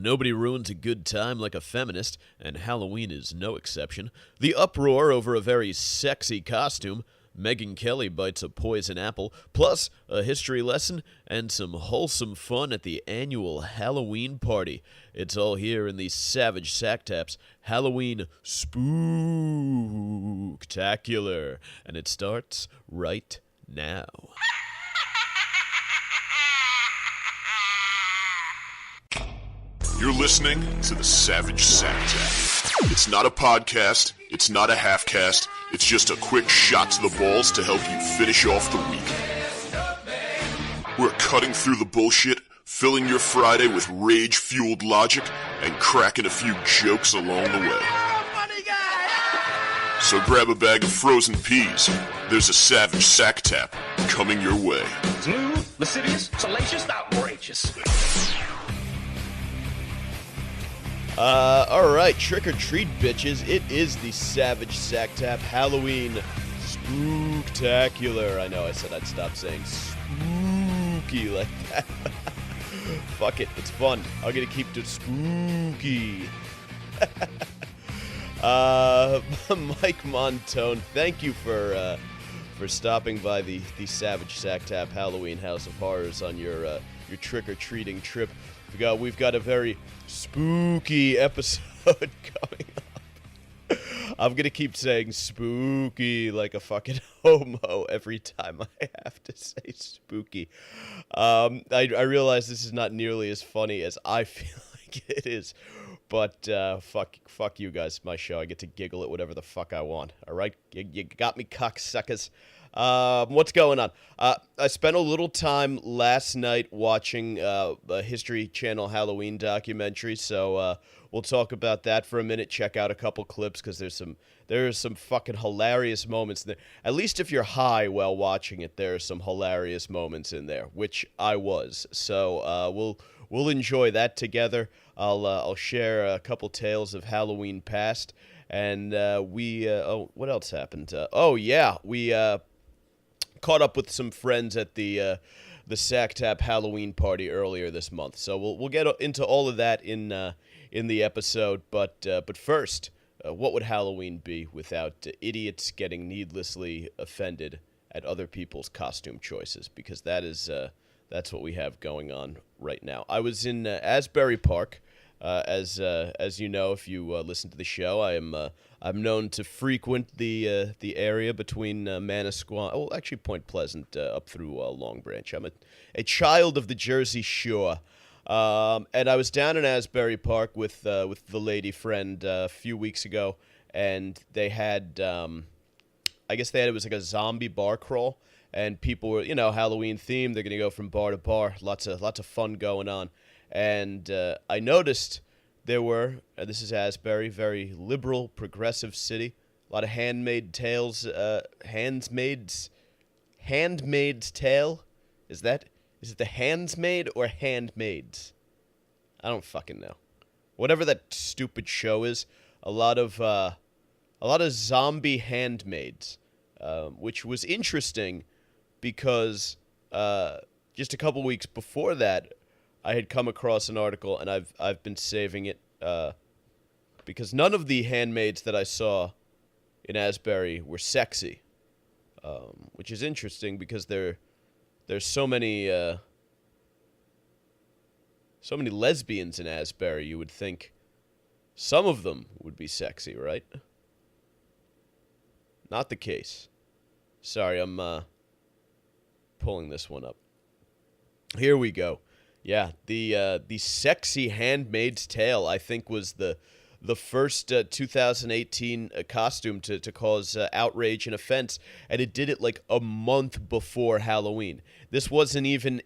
Nobody ruins a good time like a feminist, and Halloween is no exception. The uproar over a very sexy costume, Megyn Kelly bites a poison apple, plus a history lesson and some wholesome fun at the annual Halloween party. It's all here in the Savage Sack Taps Halloween Spooktacular, and it starts right now. You're listening to the Savage Sack Tap. It's not a podcast, it's not a half-cast, it's just a quick shot to the balls to help you finish off the week. We're cutting through the bullshit, filling your Friday with rage-fueled logic, and cracking a few jokes along the way. So grab a bag of frozen peas. There's a Savage Sack Tap coming your way. Smooth, lascivious, salacious, outrageous. Alright, trick or treat, bitches. It is the Savage Sack Tap Halloween Spooktacular. I know I said I'd stop saying spooky like that. Fuck it, it's fun. I'm gonna keep it spooky. Mike Montone, thank you for stopping by the Savage Sack Tap Halloween House of Horrors on your trick or treating trip. We've got a very spooky episode coming up. I'm gonna keep saying spooky like a fucking homo every time I have to say spooky. I realize this is not nearly as funny as I feel like it is, but fuck you guys, my show. I get to giggle at whatever the fuck I want. All right, you got me, cocksuckers. What's going on? I spent a little time last night watching a History Channel Halloween documentary, so we'll talk about that for a minute. Check out a couple clips because there are some fucking hilarious moments there. At least if you're high while watching it, there are some hilarious moments in there, which I was. So we'll enjoy that together. I'll share a couple tales of Halloween past, and what else happened? We caught up with some friends at the Sack Tap Halloween party earlier this month, so we'll get into all of that in the episode. But first, what would Halloween be without idiots getting needlessly offended at other people's costume choices? Because that's what we have going on right now. I was in Asbury Park. As you know, if you listen to the show, I'm known to frequent the area between Manasquan, actually Point Pleasant, up through Long Branch. I'm a child of the Jersey Shore, and I was down in Asbury Park with the lady friend a few weeks ago, and they had, it was like a zombie bar crawl, and people were, Halloween themed. They're gonna go from bar to bar, lots of fun going on. And I noticed there were, this is Asbury, very liberal, progressive city, a lot of handmade tales, Handmaid's Tale? Is it the Handmaid or Handmaids? I don't fucking know. Whatever that stupid show is, a lot of zombie handmaids, which was interesting because just a couple weeks before that, I had come across an article, and I've been saving it because none of the handmaids that I saw in Asbury were sexy, which is interesting because there's so many lesbians in Asbury. You would think some of them would be sexy, right? Not the case. Sorry, I'm pulling this one up. Here we go. Yeah, the sexy Handmaid's Tale, I think, was the first 2018 costume to cause outrage and offense, and it did it like a month before Halloween. It wasn't even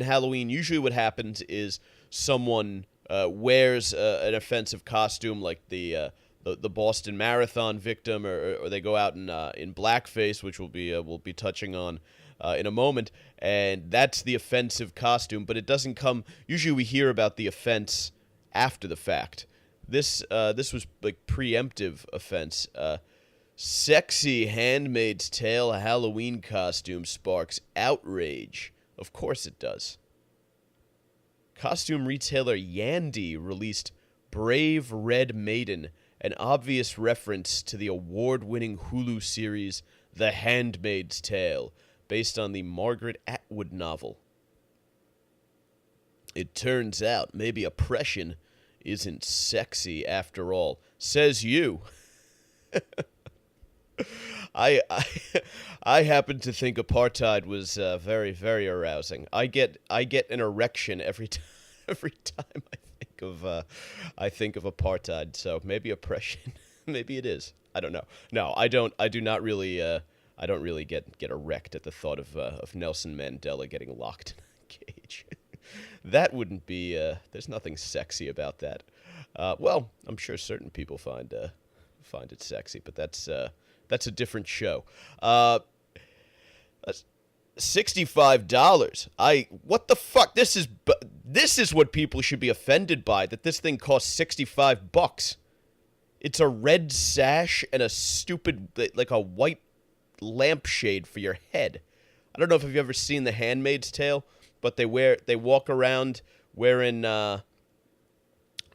Halloween. Usually what happens is someone wears an offensive costume, like the Boston Marathon victim, or they go out in blackface, which we'll be touching on in a moment, and that's the offensive costume, but it doesn't come. Usually we hear about the offense after the fact. This was like preemptive offense. Sexy Handmaid's Tale Halloween costume sparks outrage. Of course it does. Costume retailer Yandy released Brave Red Maiden, an obvious reference to the award-winning Hulu series The Handmaid's Tale, based on the Margaret Atwood novel. It turns out maybe oppression isn't sexy after all, says you. I happen to think apartheid was very, very arousing. I get an erection every time I think of apartheid. So maybe oppression, maybe it is. I don't know. No, I don't. I do not really. I don't really get erect at the thought of Nelson Mandela getting locked in a cage. That wouldn't be. There's nothing sexy about that. Well, I'm sure certain people find it sexy, but that's a different show. $65. What the fuck? This is what people should be offended by. That this thing costs $65. It's a red sash and a stupid, like a white lampshade for your head. I don't know if you've ever seen The Handmaid's Tale, but they walk around wearing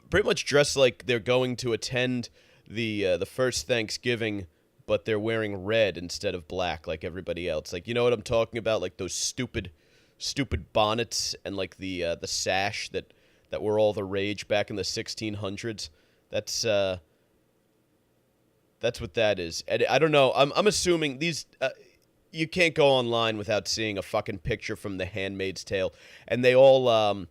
pretty much dressed like they're going to attend the first Thanksgiving, but they're wearing red instead of black like everybody else. Like, you know what I'm talking about? Like those stupid bonnets and like the sash that were all the rage back in the 1600s. That's what that is. And I don't know. I'm assuming these. You can't go online without seeing a fucking picture from The Handmaid's Tale, and they all.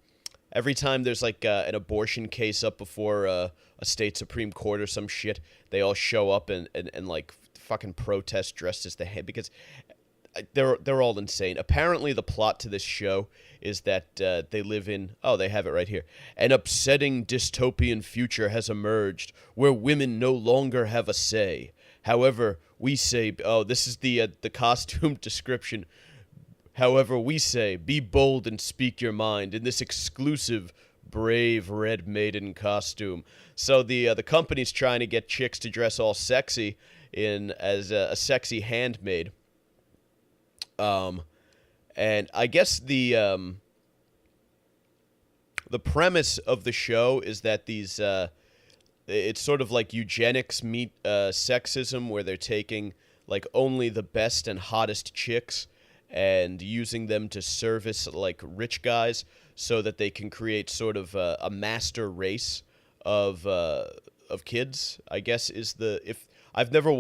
Every time there's like an abortion case up before a state Supreme Court or some shit, they all show up and like fucking protest dressed as the hand, because they're all insane. Apparently, the plot to this show is that they live in, they have it right here. An upsetting dystopian future has emerged where women no longer have a say. However, we say, this is the costume description. However, we say, be bold and speak your mind in this exclusive Brave Red Maiden costume. So the company's trying to get chicks to dress all sexy as a sexy handmaid. And I guess the premise of the show is that these it's sort of like eugenics meet sexism, where they're taking like only the best and hottest chicks and using them to service like rich guys so that they can create sort of a master race of kids, I guess is the, if I've never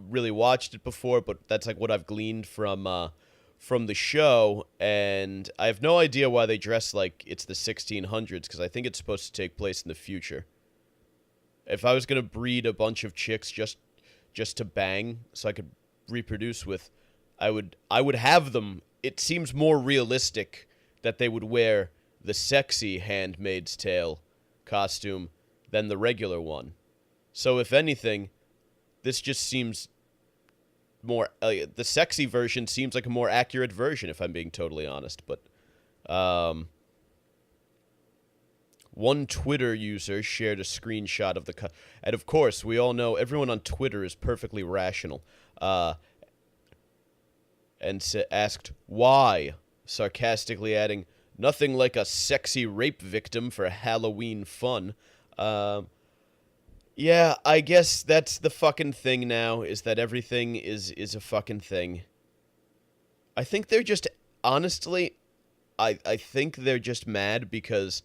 really watched it before, but that's like what I've gleaned from the show, and I have no idea why they dress like it's the 1600s, because I think it's supposed to take place in the future. If I was going to breed a bunch of chicks just to bang so I could reproduce with, I would have them. It seems more realistic that they would wear the sexy Handmaid's Tale costume than the regular one. So if anything, this just seems more, the sexy version seems like a more accurate version, if I'm being totally honest. But one Twitter user shared a screenshot of the and of course we all know everyone on Twitter is perfectly rational, and asked why, sarcastically adding, nothing like a sexy rape victim for Halloween fun. Yeah, I guess that's the fucking thing now, is that everything is a fucking thing. I think they're just, honestly, I think they're just mad because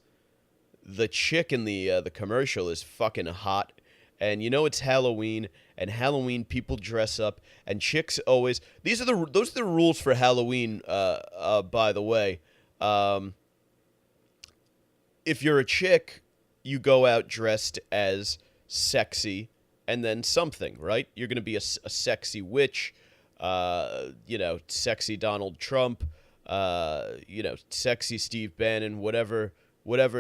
the chick in the commercial is fucking hot. And you know it's Halloween, and Halloween people dress up, and chicks always, those are the rules for Halloween, by the way. If you're a chick, you go out dressed as sexy and then something, right? You're going to be a sexy witch, sexy Donald Trump, sexy Steve Bannon, whatever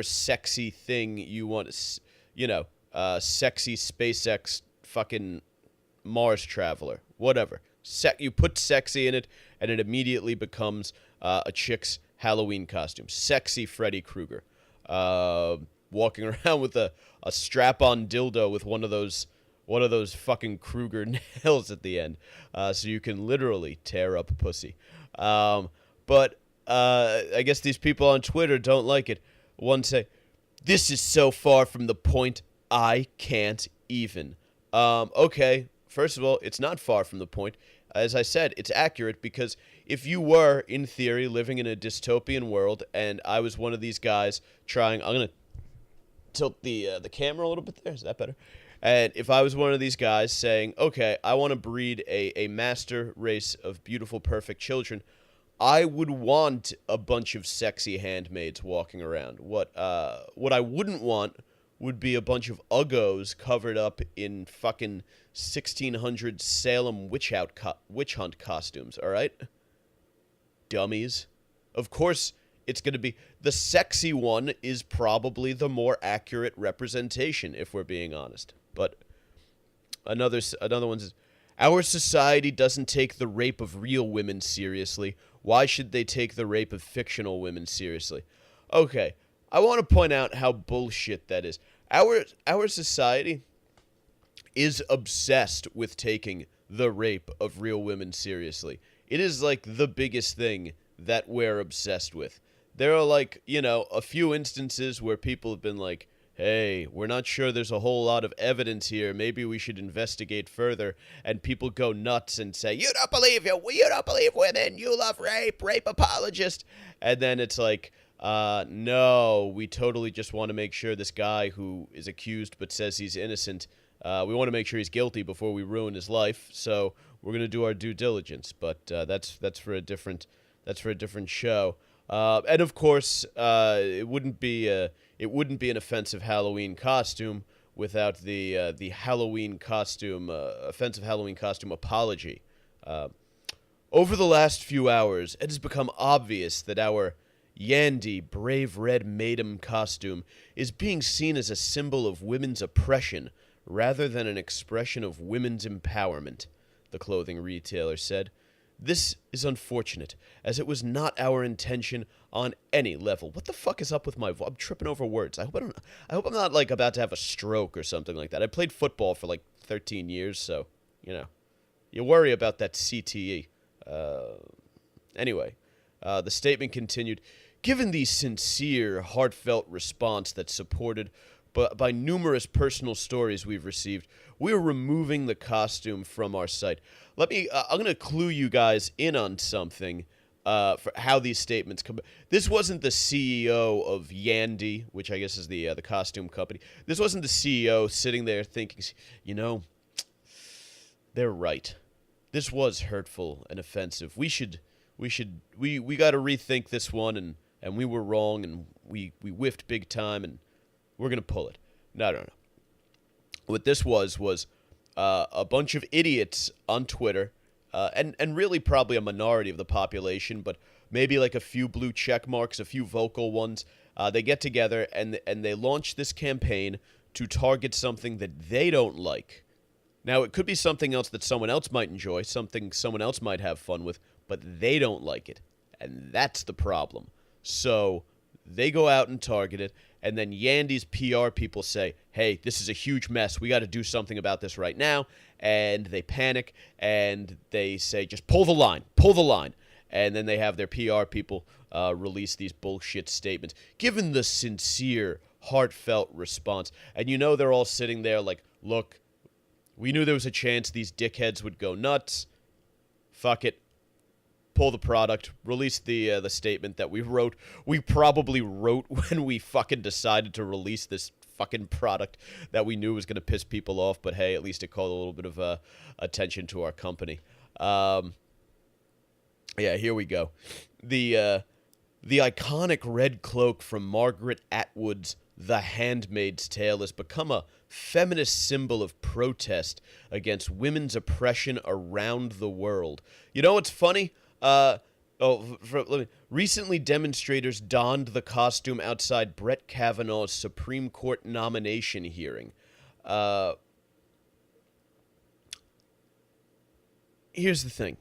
sexy thing you want, sexy SpaceX fucking Mars traveler, whatever. You put sexy in it, and it immediately becomes a chick's Halloween costume. Sexy Freddy Krueger. Walking around with a strap-on dildo with one of those fucking Krueger nails at the end, so you can literally tear up pussy. But I guess these people on Twitter don't like it. One say, "This is so far from the point, I can't even." Okay, first of all, it's not far from the point. As I said, it's accurate because if you were, in theory, living in a dystopian world, and I was one of these guys trying, I'm gonna tilt the camera a little bit there. Is that better? And if I was one of these guys saying, okay, I want to breed a master race of beautiful, perfect children, I would want a bunch of sexy handmaids walking around. What I wouldn't want would be a bunch of uggos covered up in fucking 1600 Salem witch hunt costumes, all right? Dummies. Of course, it's going to be... The sexy one is probably the more accurate representation, if we're being honest. But another one says, our society doesn't take the rape of real women seriously. Why should they take the rape of fictional women seriously? Okay, I want to point out how bullshit that is. Our society is obsessed with taking the rape of real women seriously. It is like the biggest thing that we're obsessed with. There are like, a few instances where people have been like, hey, we're not sure there's a whole lot of evidence here. Maybe we should investigate further. And people go nuts and say, you don't believe women. You love rape apologist. And then it's like, no, we totally just want to make sure this guy who is accused but says he's innocent, we want to make sure he's guilty before we ruin his life. So we're going to do our due diligence. But that's for a different show. And of course, it wouldn't be an offensive Halloween costume without the Halloween costume offensive Halloween costume apology. Over the last few hours, it has become obvious that our Yandy Brave Red Maidem costume is being seen as a symbol of women's oppression rather than an expression of women's empowerment, the clothing retailer said. This is unfortunate, as it was not our intention on any level. What the fuck is up with my voice? I'm tripping over words. I hope I'm not, like, about to have a stroke or something like that. I played football for, like, 13 years, so, you worry about that CTE. Anyway, the statement continued, given the sincere, heartfelt response that's supported by numerous personal stories we've received, we're removing the costume from our site. I'm going to clue you guys in on something for how these statements come. This wasn't the CEO of Yandy, which I guess is the costume company. This wasn't the CEO sitting there thinking, they're right. This was hurtful and offensive. We got to rethink this one, and we were wrong, and we whiffed big time, and we're going to pull it. No. What this was a bunch of idiots on Twitter, and really probably a minority of the population, but maybe like a few blue check marks, a few vocal ones. They get together and they launch this campaign to target something that they don't like. Now, it could be something else that someone else might enjoy, something someone else might have fun with, but they don't like it. And that's the problem. So they go out and target it, and then Yandy's PR people say, hey, this is a huge mess. We got to do something about this right now. And they panic, and they say, just pull the line. And then they have their PR people release these bullshit statements. Given the sincere, heartfelt response, and they're all sitting there like, look, we knew there was a chance these dickheads would go nuts. Fuck it. Pull the product, release the statement that we wrote. We probably wrote when we fucking decided to release this fucking product that we knew was going to piss people off, but hey, at least it called a little bit of attention to our company. Yeah, here we go. The iconic red cloak from Margaret Atwood's The Handmaid's Tale has become a feminist symbol of protest against women's oppression around the world. You know what's funny? Recently, demonstrators donned the costume outside Brett Kavanaugh's Supreme Court nomination hearing. Here's the thing.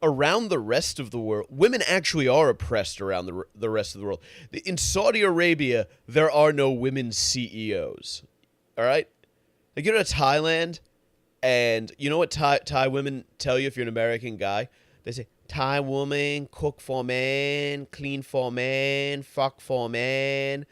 Around the rest of the world, women actually are oppressed around the rest of the world. In Saudi Arabia, there are no women CEOs. All right? Like, you go to Thailand, and you know what Thai women tell you if you're an American guy? They say, Thai woman, cook for man, clean for man, fuck for man.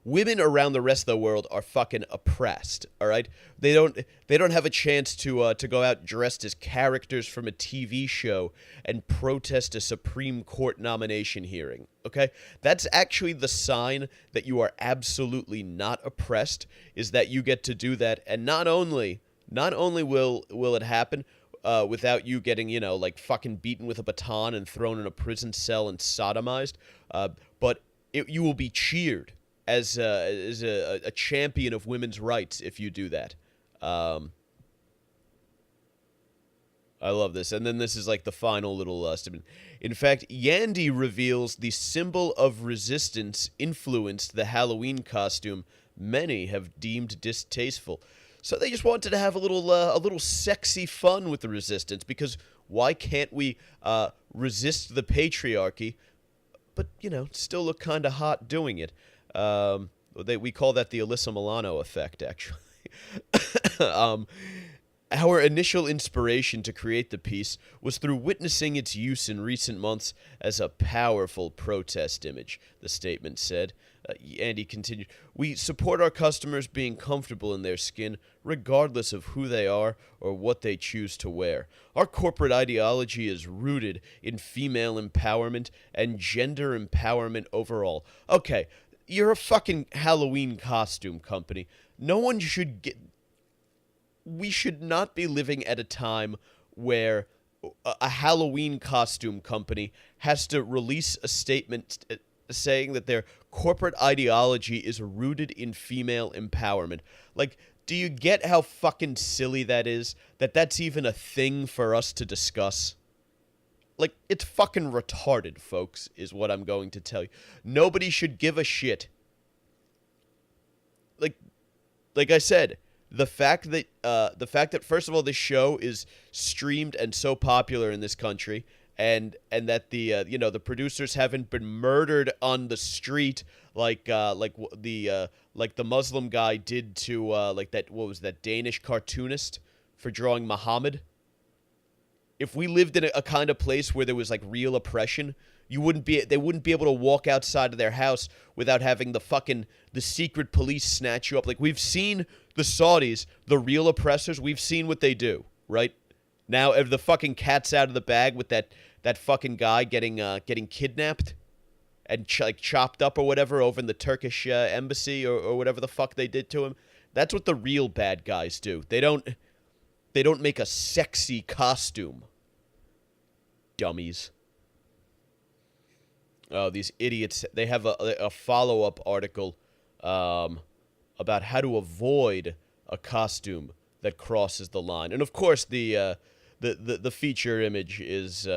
Women around the rest of the world are fucking oppressed. All right, they don't have a chance to go out dressed as characters from a TV show and protest a Supreme Court nomination hearing. Okay, that's actually the sign that you are absolutely not oppressed. Is that you get to do that, and not only will it happen. Without you getting, like fucking beaten with a baton and thrown in a prison cell and sodomized, but you will be cheered as a champion of women's rights if you do that. I love this. And then this is like the final little statement. In fact, Yandy reveals the symbol of resistance influenced the Halloween costume many have deemed distasteful. So they just wanted to have a little sexy fun with the resistance, because why can't we resist the patriarchy, but still look kind of hot doing it? We call that the Alyssa Milano effect, actually. Our initial inspiration to create the piece was through witnessing its use in recent months as a powerful protest image, the statement said. Andy continued, "We support our customers being comfortable in their skin, regardless of who they are or what they choose to wear. Our corporate ideology is rooted in female empowerment and gender empowerment overall." Okay, you're a fucking Halloween costume company. No one should get... We should not be living at a time where a Halloween costume company has to release a statement saying that their corporate ideology is rooted in female empowerment. Like, do you get how fucking silly that is? That's even a thing for us to discuss? Like, it's fucking retarded, folks, is what I'm going to tell you. Nobody should give a shit. Like I said, the fact that first of all, this show is streamed and so popular in this country, and that the producers haven't been murdered on the street like the Muslim guy did to what was that Danish cartoonist for drawing Muhammad. If we lived in a kind of place where there was like real oppression, they wouldn't be able to walk outside of their house without having the secret police snatch you up. Like, we've seen the Saudis, the real oppressors, we've seen what they do, right? Now, if the fucking cat's out of the bag with that fucking guy getting kidnapped and chopped up or whatever over in the Turkish embassy or whatever the fuck they did to him, that's what the real bad guys do. They don't make a sexy costume. Dummies. Oh, these idiots. They have a follow-up article about how to avoid a costume that crosses the line. And of course, the feature image is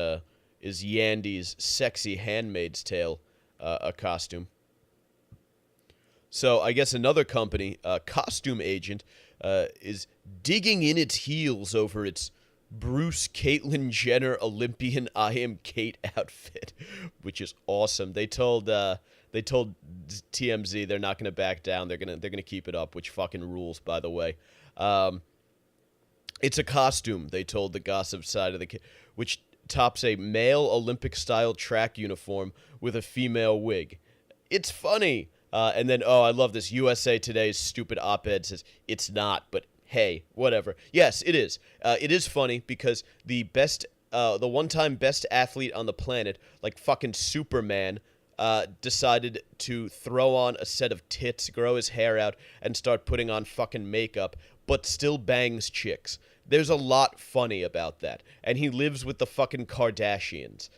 Yandy's sexy Handmaid's Tale a costume. So I guess another company, Costume Agent, is digging in its heels over its Bruce Caitlyn Jenner Olympian I Am Kate outfit, which is awesome. They told TMZ they're not going to back down. They're going to keep it up, which fucking rules, by the way. It's a costume, they told the gossip side of the which tops a male Olympic-style track uniform with a female wig. It's funny. And then, I love this. USA Today's stupid op-ed says, it's not, but hey, whatever. Yes, it is. It is funny because the one-time best athlete on the planet, like fucking Superman, decided to throw on a set of tits, grow his hair out, and start putting on fucking makeup, but still bangs chicks. There's a lot funny about that. And he lives with the fucking Kardashians.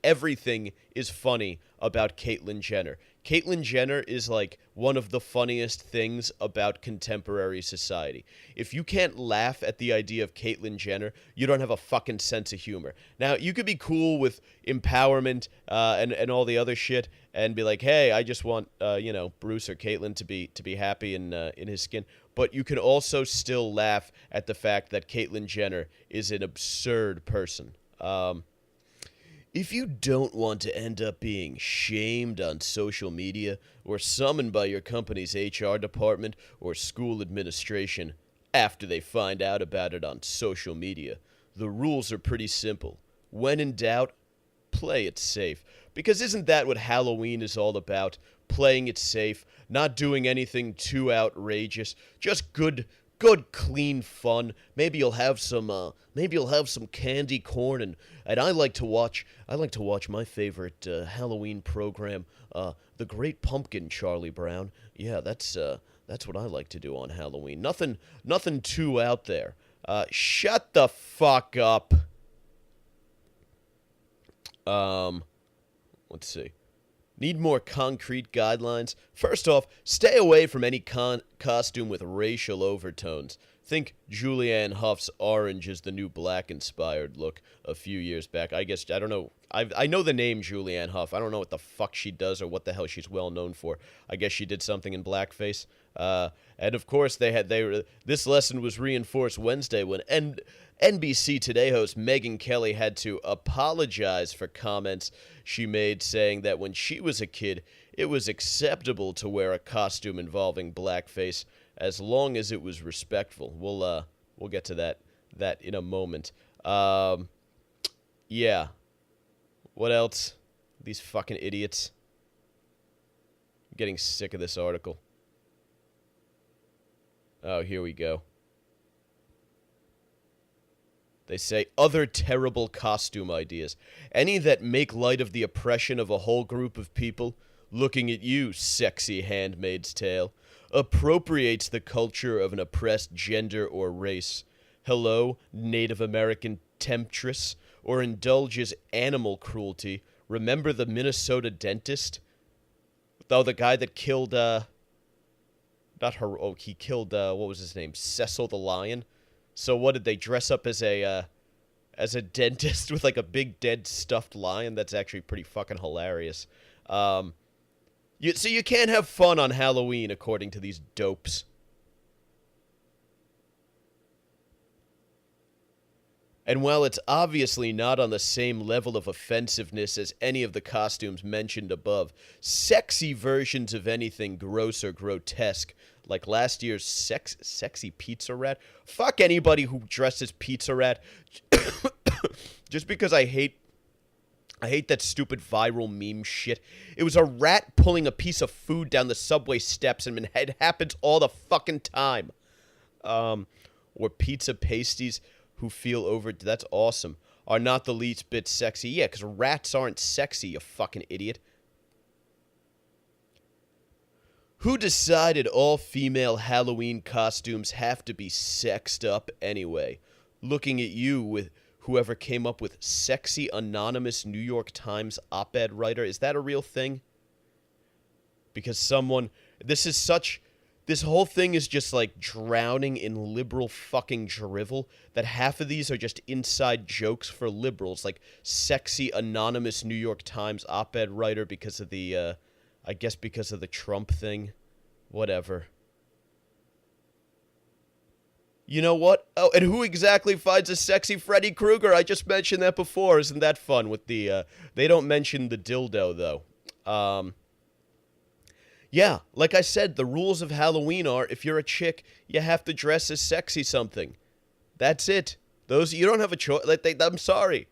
Everything is funny about Caitlyn Jenner. Caitlyn Jenner is like one of the funniest things about contemporary society. If you can't laugh at the idea of Caitlyn Jenner, you don't have a fucking sense of humor. Now, you could be cool with empowerment and all the other shit and be like, hey, I just want Bruce or Caitlyn to be happy in his skin. But you can also still laugh at the fact that Caitlyn Jenner is an absurd person. If you don't want to end up being shamed on social media or summoned by your company's HR department or school administration after they find out about it on social media, the rules are pretty simple. when in doubt, play it safe. Because isn't that what Halloween is all about? Playing it safe, not doing anything too outrageous, just good, clean fun. Maybe you'll have some candy corn, and I like to watch my favorite Halloween program, The Great Pumpkin, Charlie Brown. Yeah, that's what I like to do on Halloween. Nothing too out there. Shut the fuck up. Let's see. Need more concrete guidelines? First off, stay away from any costume with racial overtones. Think Julianne Hough's orange is the new black-inspired look a few years back. I don't know. I know the name Julianne Hough. I don't know what the fuck she does or what the hell she's well known for. I guess she did something in blackface. And of course, this lesson was reinforced Wednesday when NBC Today host Megyn Kelly had to apologize for comments she made saying that when she was a kid, it was acceptable to wear a costume involving blackface as long as it was respectful. We'll get to that in a moment. Yeah. What else? These fucking idiots. I'm getting sick of this article. Oh, here we go. They say, other terrible costume ideas. Any that make light of the oppression of a whole group of people, looking at you, sexy Handmaid's Tale, appropriates the culture of an oppressed gender or race. Hello, Native American temptress, or indulges animal cruelty. Remember the Minnesota dentist? Oh, the guy that killed, he killed, what was his name? Cecil the lion? So what, did they dress up as a dentist with like a big dead stuffed lion? That's actually pretty fucking hilarious. So you can't have fun on Halloween, according to these dopes. And while it's obviously not on the same level of offensiveness as any of the costumes mentioned above, sexy versions of anything gross or grotesque, like last year's sexy pizza rat. Fuck anybody who dresses pizza rat. Just because I hate that stupid viral meme shit. It was a rat pulling a piece of food down the subway steps, and it happens all the fucking time. Or pizza pasties who feel over... That's awesome. Are not the least bit sexy. Yeah, because rats aren't sexy, you fucking idiot. Who decided all female Halloween costumes have to be sexed up anyway? Looking at you with whoever came up with sexy anonymous New York Times op-ed writer. Is that a real thing? Because someone... This whole thing is just like drowning in liberal fucking drivel, that half of these are just inside jokes for liberals, like sexy anonymous New York Times op-ed writer because of the, I guess because of the Trump thing. Whatever. You know what? Oh, and who exactly finds a sexy Freddy Krueger? I just mentioned that before. Isn't that fun with the, they don't mention the dildo, though. Yeah, like I said, the rules of Halloween are, if you're a chick, you have to dress as sexy something. That's it. You don't have a choice. I'm sorry.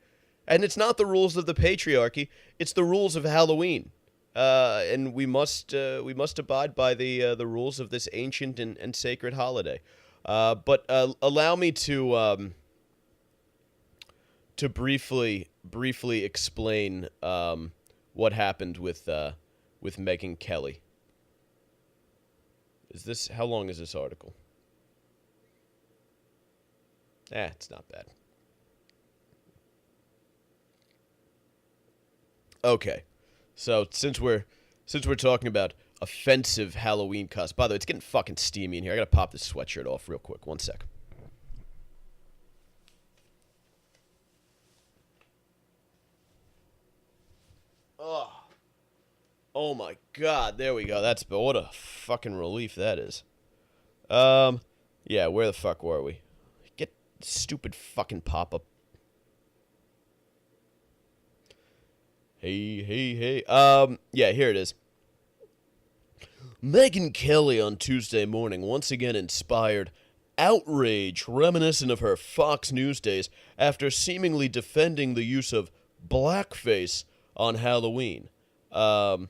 And it's not the rules of the patriarchy. It's the rules of Halloween. And we must abide by the rules of this ancient and sacred holiday. But allow me to briefly explain what happened with Megyn Kelly. How long is this article? It's not bad. Okay. So, since we're talking about offensive Halloween costumes, by the way, it's getting fucking steamy in here. I gotta pop this sweatshirt off real quick. 1 sec. Oh my god, there we go. What a fucking relief that is. Yeah, where the fuck were we? Get stupid fucking pop-up. Hey. Yeah, here it is. Megyn Kelly on Tuesday morning once again inspired outrage reminiscent of her Fox News days after seemingly defending the use of blackface on Halloween. So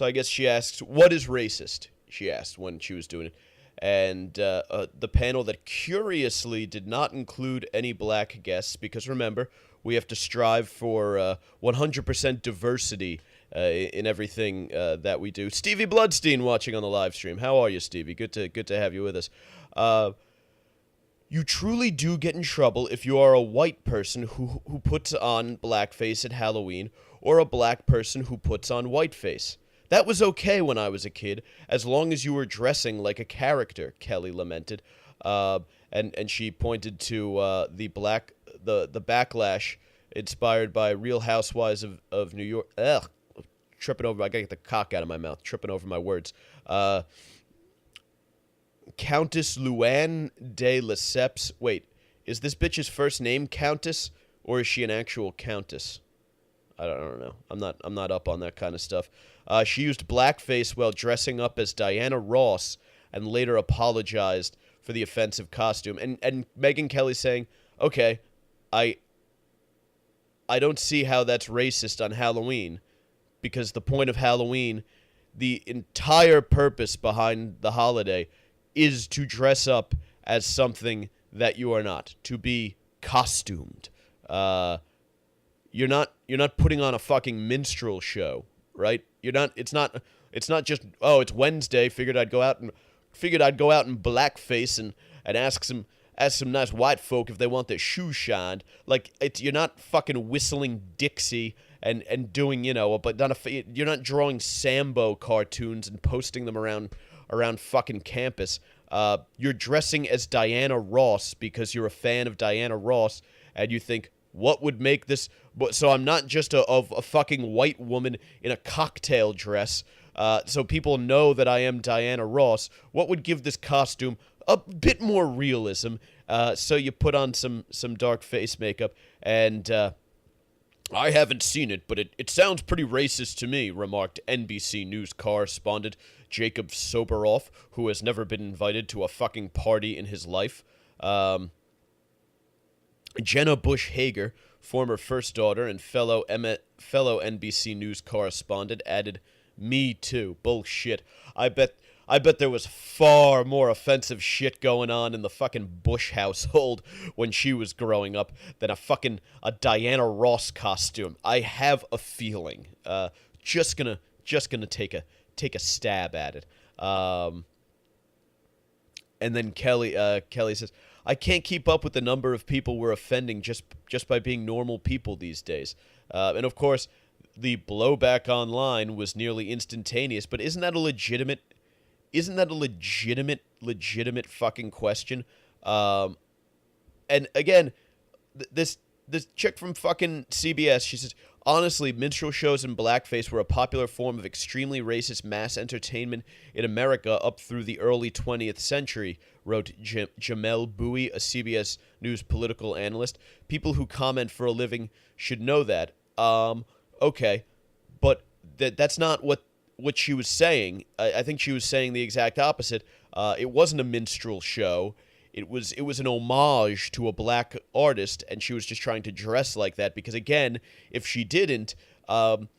I guess she asks, what is racist? She asked when she was doing it. And the panel that curiously did not include any black guests, because remember, we have to strive for 100% diversity in everything that we do. Stevie Bloodstein watching on the live stream. How are you, Stevie? Good to have you with us. You truly do get in trouble if you are a white person who puts on blackface at Halloween, or a black person who puts on whiteface. That was okay when I was a kid, as long as you were dressing like a character, Kelly lamented. And she pointed to the backlash inspired by Real Housewives of New York. Ugh, tripping over. I gotta get the cock out of my mouth. Tripping over my words. Countess Luann de Lesseps. Wait, is this bitch's first name Countess, or is she an actual countess? I don't know. I'm not up on that kind of stuff. She used blackface while dressing up as Diana Ross and later apologized for the offensive costume. And Megyn Kelly saying, okay, I don't see how that's racist on Halloween, because the point of Halloween, the entire purpose behind the holiday, is to dress up as something that you are not, to be costumed. You're not putting on a fucking minstrel show, right? It's not just, oh, it's Wednesday, figured I'd go out in blackface and ask some nice white folk if they want their shoes shined. Like, you're not fucking whistling Dixie and doing, but you're not drawing Sambo cartoons and posting them around fucking campus. You're dressing as Diana Ross because you're a fan of Diana Ross, and you think, what would make this... So I'm not just a fucking white woman in a cocktail dress, so people know that I am Diana Ross. What would give this costume a bit more realism? So you put on some dark face makeup, and I haven't seen it, but it sounds pretty racist to me, remarked NBC News correspondent Jacob Soboroff, who has never been invited to a fucking party in his life. Jenna Bush Hager, former first daughter and fellow NBC News correspondent, added, "Me too. Bullshit. I bet there was far more offensive shit going on in the fucking Bush household when she was growing up than a Diana Ross costume. I have a feeling. Just gonna take a stab at it." And then Kelly says, "I can't keep up with the number of people we're offending just by being normal people these days." And of course, the blowback online was nearly instantaneous. But isn't that a legitimate fucking question? And again, this chick from fucking CBS, she says, "Honestly, minstrel shows in blackface were a popular form of extremely racist mass entertainment in America up through the early 20th century," wrote Jamel Bowie, a CBS News political analyst. "People who comment for a living should know that." Okay, but that's not what she was saying. I think she was saying the exact opposite. It wasn't a minstrel show. It was an homage to a black artist, and she was just trying to dress like that because, again, if she didn't, then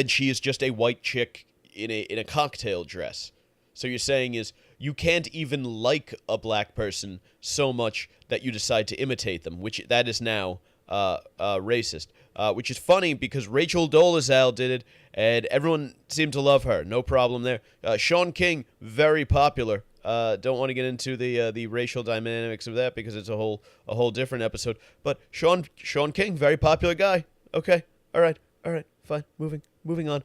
she is just a white chick in a cocktail dress. So you're saying is you can't even like a black person so much that you decide to imitate them, which that is now racist. Which is funny because Rachel Dolezal did it, and everyone seemed to love her. No problem there. Sean King, very popular. Don't want to get into the racial dynamics of that because it's a whole different episode. But Sean King, very popular guy. Okay, all right, fine. Moving on.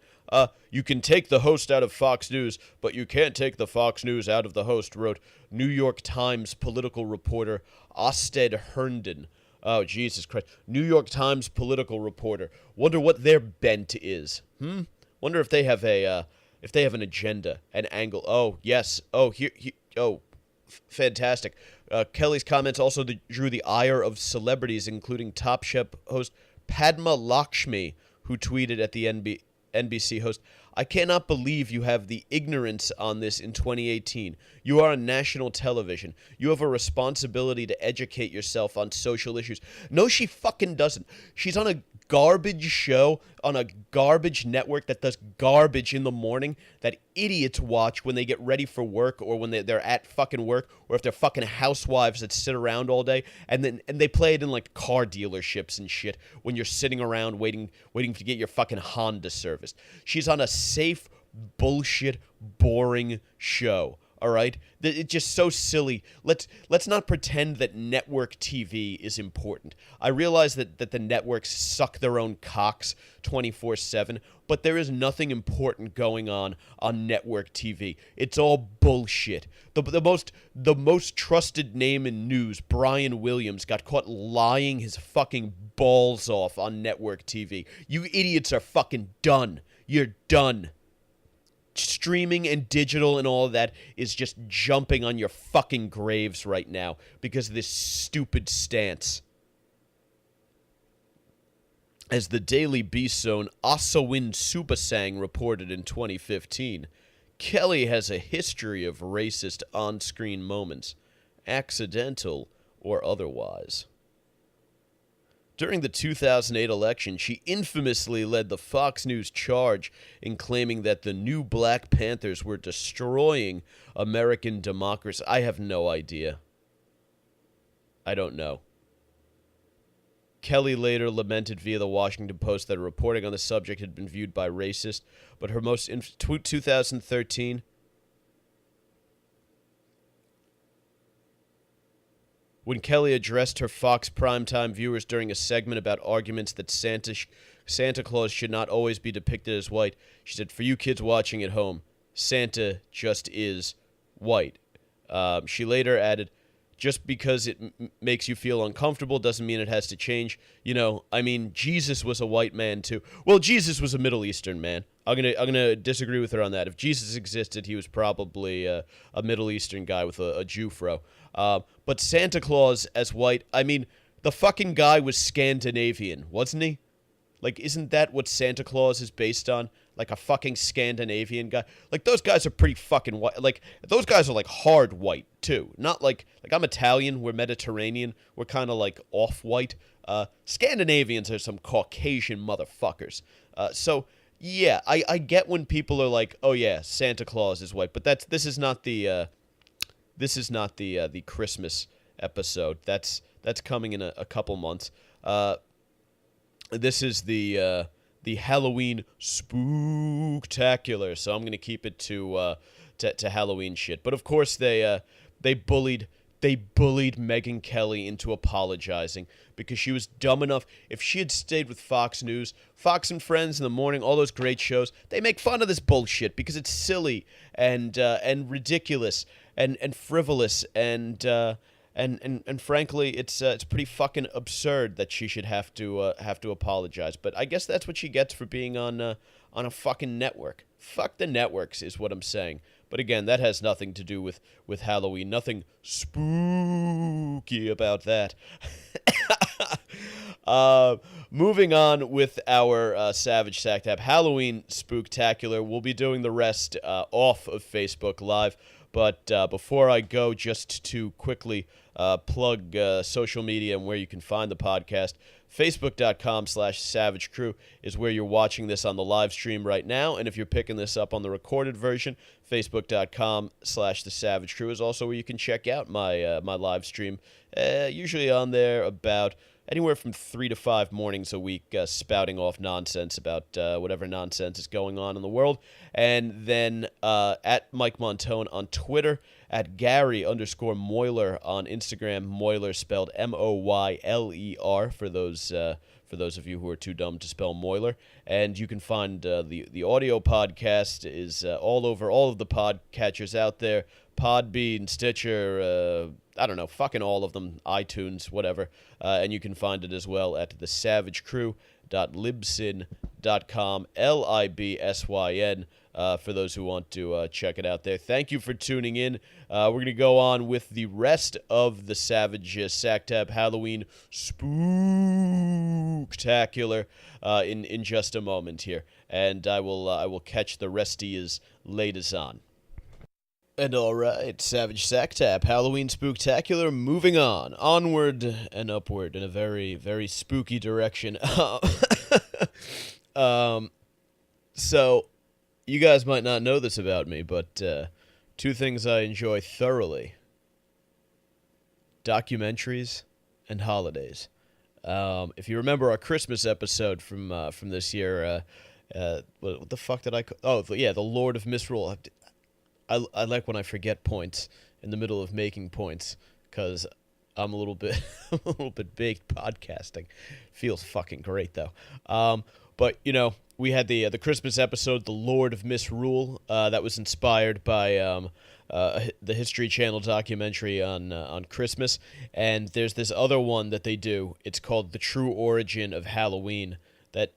You can take the host out of Fox News, but you can't take the Fox News out of the host, wrote New York Times political reporter Osted Herndon. Oh, Jesus Christ. New York Times political reporter. Wonder what their bent is. Wonder if they have an agenda, an angle. Oh, yes. Oh, here. Oh, fantastic. Kelly's comments also drew the ire of celebrities, including Top Chef host Padma Lakshmi, who tweeted at the NBC host, I cannot believe you have the ignorance on this in 2018. You are on national television. You have a responsibility to educate yourself on social issues. No, she fucking doesn't. She's on a garbage show on a garbage network that does garbage in the morning that idiots watch when they get ready for work, or when they're at fucking work, or if they're fucking housewives that sit around all day, and they play it in like car dealerships and shit when you're sitting around waiting to get your fucking Honda serviced. She's on a safe, bullshit, boring show. All right, it's just so silly. Let's not pretend that network TV is important. I realize that the networks suck their own cocks 24/7, but there is nothing important going on network TV. It's all bullshit. The most trusted name in news, Brian Williams, got caught lying his fucking balls off on network TV. You idiots are fucking done. You're done. Streaming and digital and all of that is just jumping on your fucking graves right now because of this stupid stance. As the Daily Beast's own Asawin Supasang reported in 2015, Kelly has a history of racist on-screen moments, accidental or otherwise. During the 2008 election, she infamously led the Fox News charge in claiming that the new Black Panthers were destroying American democracy. I have no idea. I don't know. Kelly later lamented via the Washington Post that reporting on the subject had been viewed by racist, but her most 2013... When Kelly addressed her Fox primetime viewers during a segment about arguments that Santa Claus should not always be depicted as white, she said, "For you kids watching at home, Santa just is white." She later added, "Just because it makes you feel uncomfortable doesn't mean it has to change. You know, I mean, Jesus was a white man too." Well, Jesus was a Middle Eastern man. I'm gonna disagree with her on that. If Jesus existed, he was probably a Middle Eastern guy with a Jew fro. But Santa Claus as white, I mean, the fucking guy was Scandinavian, wasn't he? Like, isn't that what Santa Claus is based on? Like a fucking Scandinavian guy? Like, those guys are pretty fucking white. Like, those guys are, like, hard white, too. Not like I'm Italian, we're Mediterranean, we're kind of, like, off-white. Scandinavians are some Caucasian motherfuckers. So, yeah, I get when people are like, oh, yeah, Santa Claus is white. But this is not the Christmas episode. That's coming in a couple months. This is the Halloween Spooktacular, so I'm gonna keep it to Halloween shit. But of course they bullied Megyn Kelly into apologizing because she was dumb enough. If she had stayed with Fox News, Fox and Friends in the morning, all those great shows, they make fun of this bullshit because it's silly and ridiculous and frivolous and frankly, it's pretty fucking absurd that she should have to apologize. But I guess that's what she gets for being on a fucking network. Fuck the networks is what I'm saying. But again, that has nothing to do with Halloween. Nothing spooky about that. Moving on with our Savage Sack Tap Halloween Spooktacular. We'll be doing the rest off of Facebook Live. But before I go, just to quickly plug social media and where you can find the podcast, Facebook.com/SavageCrew is where you're watching this on the live stream right now. And if you're picking this up on the recorded version, Facebook.com/TheSavageCrew is also where you can check out my live stream. Usually on there about anywhere from 3 to 5 mornings a week, spouting off nonsense about whatever nonsense is going on in the world. And then at Mike Montone on Twitter, at Gary_Moyler on Instagram, Moyler spelled Moyler for those of you who are too dumb to spell Moyler. And you can find the audio podcast is all over all of the podcatchers out there, Podbean, Stitcher, I don't know, fucking all of them, iTunes, whatever. And you can find it as well at thesavagecrew.libsyn.com, Libsyn, for those who want to check it out there. Thank you for tuning in. We're going to go on with the rest of the Savage Sack Tab Halloween Spooktacular in just a moment here. and I will catch the resties laters on. And alright, Savage Sack Tap, Halloween Spooktacular, moving on, onward and upward in a very, very spooky direction. So, you guys might not know this about me, but two things I enjoy thoroughly: documentaries and holidays. If you remember our Christmas episode from this year, what the fuck did I call? Oh, yeah, the Lord of Misrule. I like when I forget points in the middle of making points, because I'm a little bit baked podcasting. Feels fucking great though. But you know, we had the Christmas episode, the Lord of Misrule, that was inspired by the History Channel documentary on Christmas, and there's this other one that they do. It's called The True Origin of Halloween. That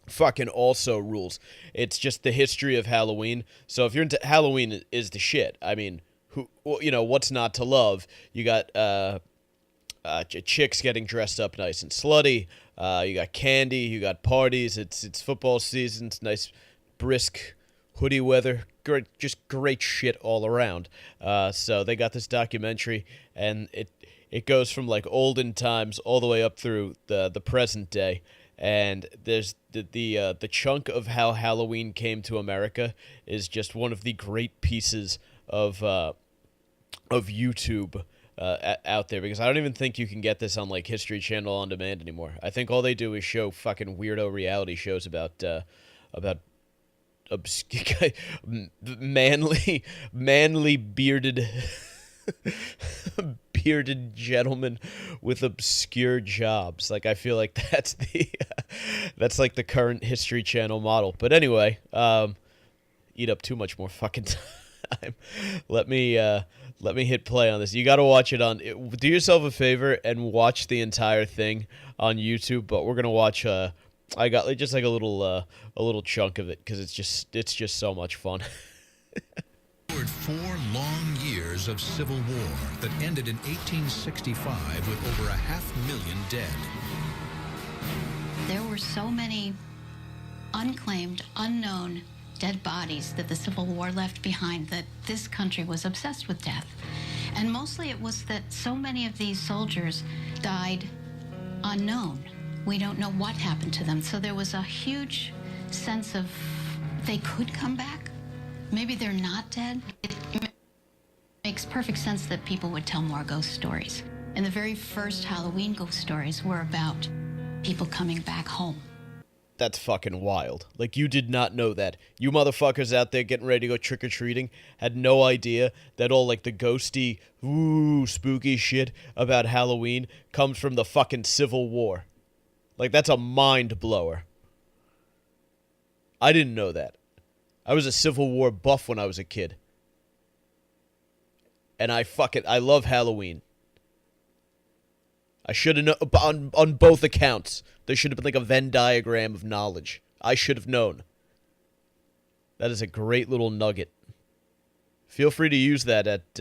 fucking also rules. It's just the history of Halloween. So if you're into Halloween, is the shit. I mean, what's not to love? You got chicks getting dressed up nice and slutty. You got candy. You got parties. It's football season. It's nice, brisk hoodie weather. Great shit all around. So they got this documentary, and it goes from like olden times all the way up through the present day. And there's the chunk of how Halloween came to America is just one of the great pieces of YouTube out there, because I don't even think you can get this on like History Channel on demand anymore. I think all they do is show fucking weirdo reality shows about manly bearded gentlemen with obscure jobs. Like, I feel like that's like the current History Channel model. But anyway, eat up too much more fucking time. Let me hit play on this. You got to watch it on. Do yourself a favor and watch the entire thing on YouTube. But we're gonna watch. I got just like a little chunk of it, because it's just so much fun. 4 long years of civil war that ended in 1865 with over 500,000 dead. There were so many unclaimed, unknown dead bodies that the Civil War left behind that this country was obsessed with death. And mostly it was that so many of these soldiers died unknown. We don't know what happened to them. So there was a huge sense of they could come back. Maybe they're not dead. It makes perfect sense that people would tell more ghost stories. And the very first Halloween ghost stories were about people coming back home. That's fucking wild. Like, you did not know that. You motherfuckers out there getting ready to go trick-or-treating had no idea that all, like, the ghosty, spooky shit about Halloween comes from the fucking Civil War. Like, that's a mind-blower. I didn't know that. I was a Civil War buff when I was a kid. And I love Halloween. I should have known, on both accounts. There should have been like a Venn diagram of knowledge. I should have known. That is a great little nugget. Feel free to use that at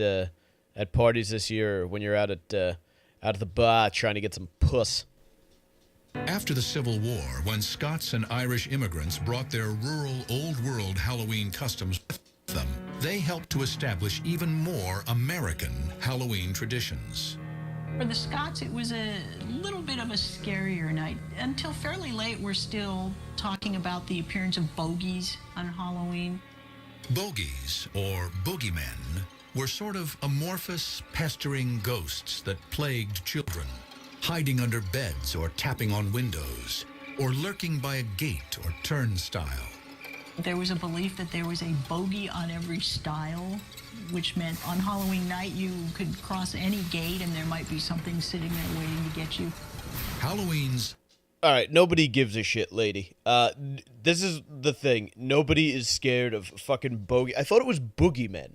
parties this year, or when you're out at the bar trying to get some puss. After the Civil War, when Scots and Irish immigrants brought their rural, old-world Halloween customs with them, they helped to establish even more American Halloween traditions. For the Scots, it was a little bit of a scarier night. Until fairly late, we're still talking about the appearance of bogies on Halloween. Bogies, or boogeymen, were sort of amorphous, pestering ghosts that plagued children, hiding under beds or tapping on windows, or lurking by a gate or turnstile. There was a belief that there was a bogey on every stile, which meant on Halloween night you could cross any gate and there might be something sitting there waiting to get you. Halloween's... All right, nobody gives a shit, lady. This is the thing. Nobody is scared of fucking bogey. I thought it was boogeymen.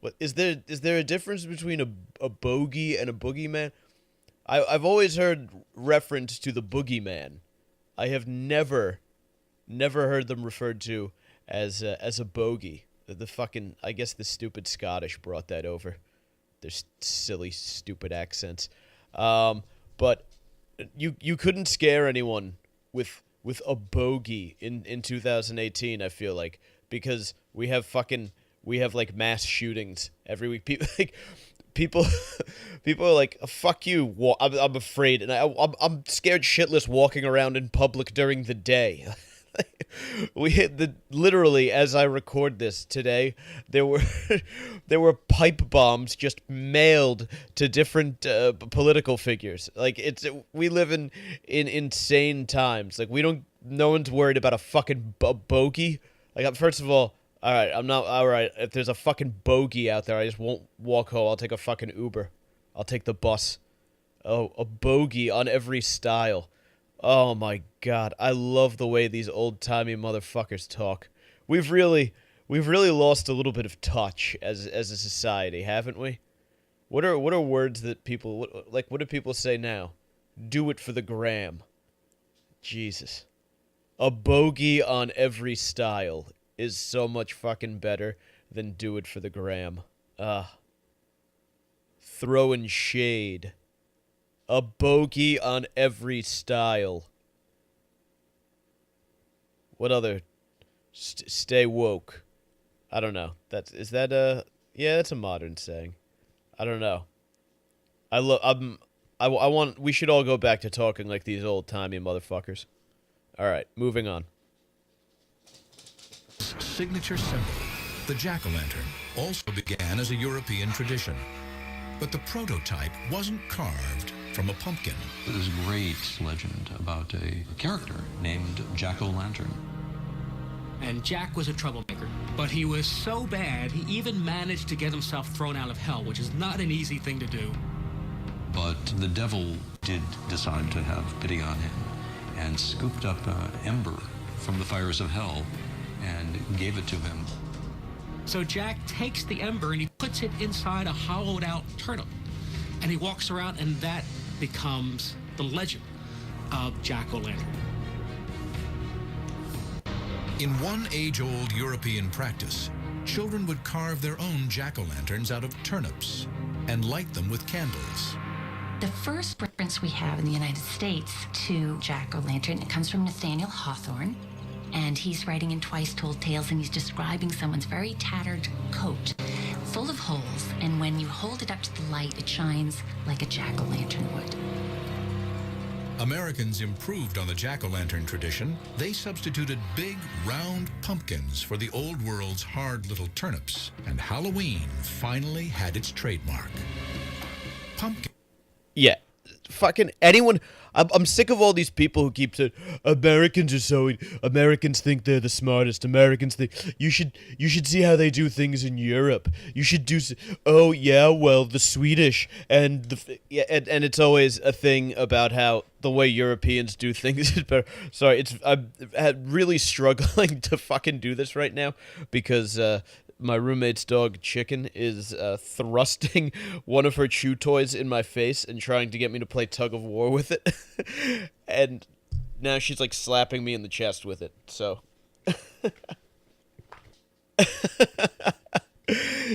What is there a difference between a bogey and a boogeyman? I've always heard reference to the boogeyman. I have never heard them referred to as a bogey. The fucking, I guess the stupid Scottish brought that over. Their silly, stupid accents. But you couldn't scare anyone with with a bogey in 2018, I feel like, because we have like mass shootings every week. People are like, fuck you. I'm afraid, and I'm scared shitless walking around in public during the day. We hit literally, as I record this today, there were pipe bombs just mailed to different political figures. Like, we live in insane times. Like, no one's worried about a fucking bogey. Like, first of all right, I'm not all right. If there's a fucking bogey out there, I just won't walk home. I'll take a fucking Uber. I'll take the bus. Oh, a bogey on every style. Oh my God, I love the way these old-timey motherfuckers talk. We've really lost a little bit of touch as a society, haven't we? What are words that people like? What do people say now? Do it for the gram. Jesus, a bogey on every style is so much fucking better than do it for the gram. Throwing shade. A bogey on every style. What other? Stay woke. I don't know. That's a modern saying. I don't know. We should all go back to talking like these old-timey motherfuckers. All right, moving on. Signature symbol, the jack-o'-lantern, also began as a European tradition. But the prototype wasn't carved from a pumpkin. There's a great legend about a character named Jack-o'-lantern. And Jack was a troublemaker, but he was so bad he even managed to get himself thrown out of hell, which is not an easy thing to do. But the devil did decide to have pity on him and scooped up an ember from the fires of hell and gave it to him. So Jack takes the ember and he puts it inside a hollowed out turnip. And he walks around, and that becomes the legend of Jack-o'-lantern. In one age-old European practice, children would carve their own jack-o'-lanterns out of turnips and light them with candles. The first reference we have in the United States to jack-o'-lantern, it comes from Nathaniel Hawthorne. And he's writing in Twice Told Tales, and he's describing someone's very tattered coat full of holes, and when you hold it up to the light, it shines like a jack-o'-lantern would. Americans improved on the jack-o'-lantern tradition. They substituted big, round pumpkins for the old world's hard little turnips, and Halloween finally had its trademark. Pumpkin. Yeah, fucking anyone. I'm sick of all these people who keep saying Americans think they're the smartest. Americans think you should see how they do things in Europe. You should do. Oh yeah, well the Swedish and and it's always a thing about how the way Europeans do things is better. Sorry, I'm really struggling to fucking do this right now because my roommate's dog Chicken is thrusting one of her chew toys in my face and trying to get me to play tug of war with it. And now she's like slapping me in the chest with it. So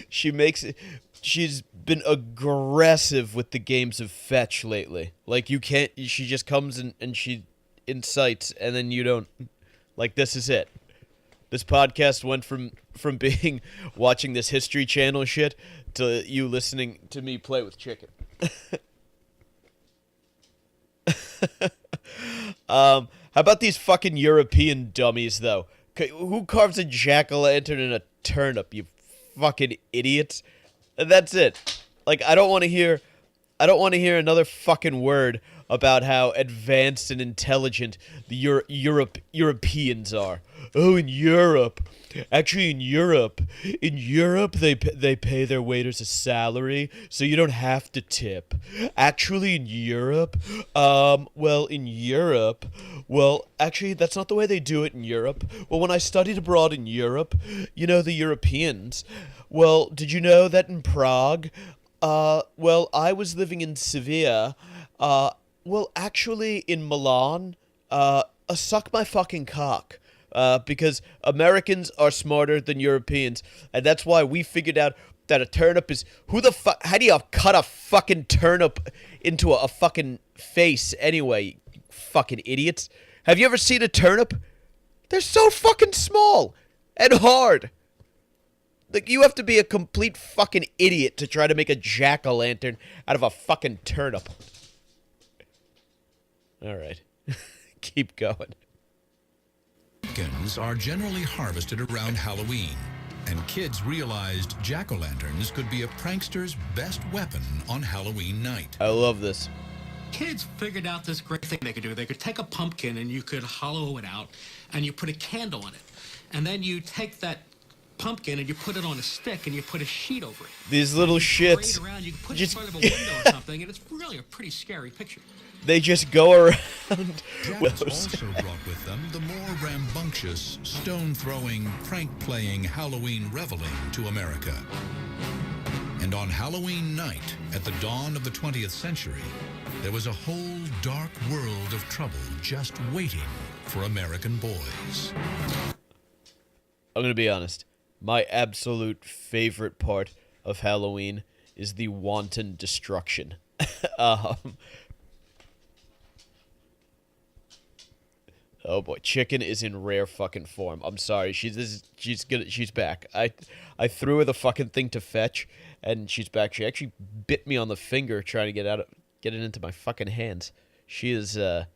she's been aggressive with the games of fetch lately. Like she just comes and she incites, and then you don't. Like, this is it. This podcast went from being watching this History Channel shit to you listening to me play with Chicken. How about these fucking European dummies, though? Who carves a jack-o'-lantern in a turnip, you fucking idiots? And that's it. Like, I don't want to hear another fucking word about how advanced and intelligent the Europeans are. Oh, in Europe. Actually, in Europe, they pay their waiters a salary, so you don't have to tip. Actually, in Europe, actually, that's not the way they do it in Europe. Well, when I studied abroad in Europe, the Europeans, well, did you know that in Prague, I was living in Sevilla, actually, in Milan, suck my fucking cock. Because Americans are smarter than Europeans, and that's why we figured out that a turnip is... how do you cut a fucking turnip into a fucking face anyway, you fucking idiots? Have you ever seen a turnip? They're so fucking small and hard. Like, you have to be a complete fucking idiot to try to make a jack-o'-lantern out of a fucking turnip. All right. Keep going. Pumpkins are generally harvested around Halloween, and kids realized jack-o'-lanterns could be a prankster's best weapon on Halloween night. I love this. Kids figured out this great thing they could do. They could take a pumpkin and you could hollow it out and you put a candle on it. And then you take that pumpkin and you put it on a stick and you put a sheet over it. These little shits. Around, you can put it in front of a window or something, and it's really a pretty scary picture. They just go around. Jacks also brought with them the more rambunctious, stone-throwing, prank-playing Halloween reveling to America. And on Halloween night, at the dawn of the 20th century, there was a whole dark world of trouble just waiting for American boys. I'm going to be honest. My absolute favorite part of Halloween is the wanton destruction. Oh boy, Chicken is in rare fucking form. I'm sorry, she's back. I threw her the fucking thing to fetch, and she's back. She actually bit me on the finger trying to get it into my fucking hands. She is out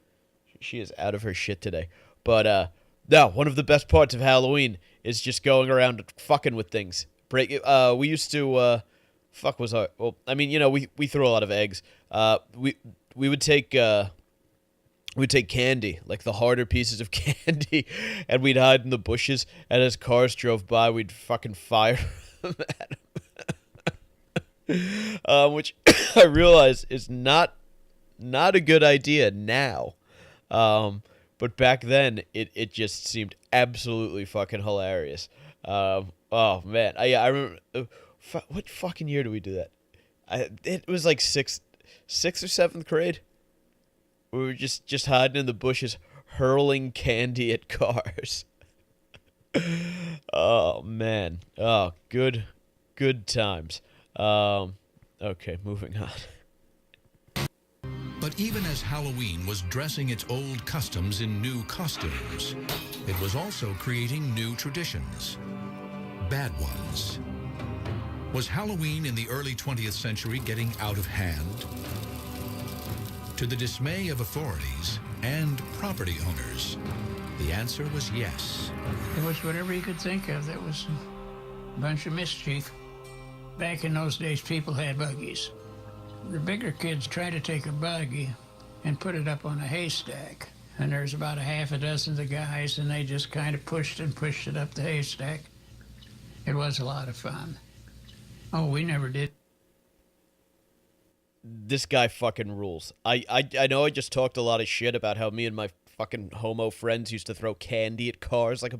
of her shit today. But no, one of the best parts of Halloween is just going around fucking with things. We used to we threw a lot of eggs. We would take candy, like the harder pieces of candy, and we'd hide in the bushes, and as cars drove by, we'd fucking fire them at them. Which I realize is not a good idea now. But back then, it just seemed absolutely fucking hilarious. Oh, man. I remember... what fucking year did we do that? It was like 6th or 7th grade. We were just hiding in the bushes, hurling candy at cars. Oh, man. Oh, good times. Okay, moving on. But even as Halloween was dressing its old customs in new costumes, it was also creating new traditions. Bad ones. Was Halloween in the early 20th century getting out of hand? To the dismay of authorities and property owners, the answer was yes. It was whatever you could think of that was a bunch of mischief. Back in those days, people had buggies. The bigger kids tried to take a buggy and put it up on a haystack. And there's about a half a dozen of the guys, and they just kind of pushed it up the haystack. It was a lot of fun. Oh, we never did. This guy fucking rules. I know I just talked a lot of shit about how me and my fucking homo friends used to throw candy at cars like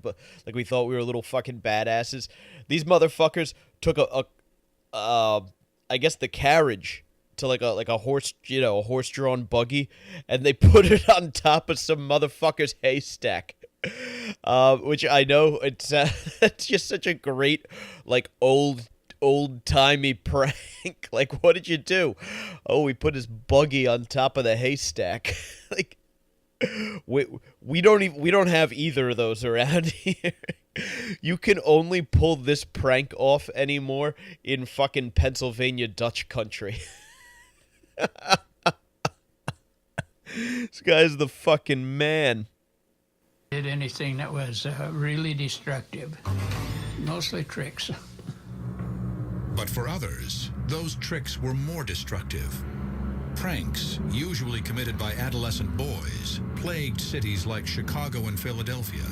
we thought we were little fucking badasses. These motherfuckers took I guess the carriage to like a horse, a horse-drawn buggy, and they put it on top of some motherfucker's haystack. Which I know it's just such a great, like, old-timey prank. Like, what did you do? Oh, we put his buggy on top of the haystack. Like, we don't have either of those around here. You can only pull this prank off anymore in fucking Pennsylvania Dutch country. This guy's the fucking man. Did anything that was really destructive. Mostly tricks. But for others, those tricks were more destructive. Pranks, usually committed by adolescent boys, plagued cities like Chicago and Philadelphia.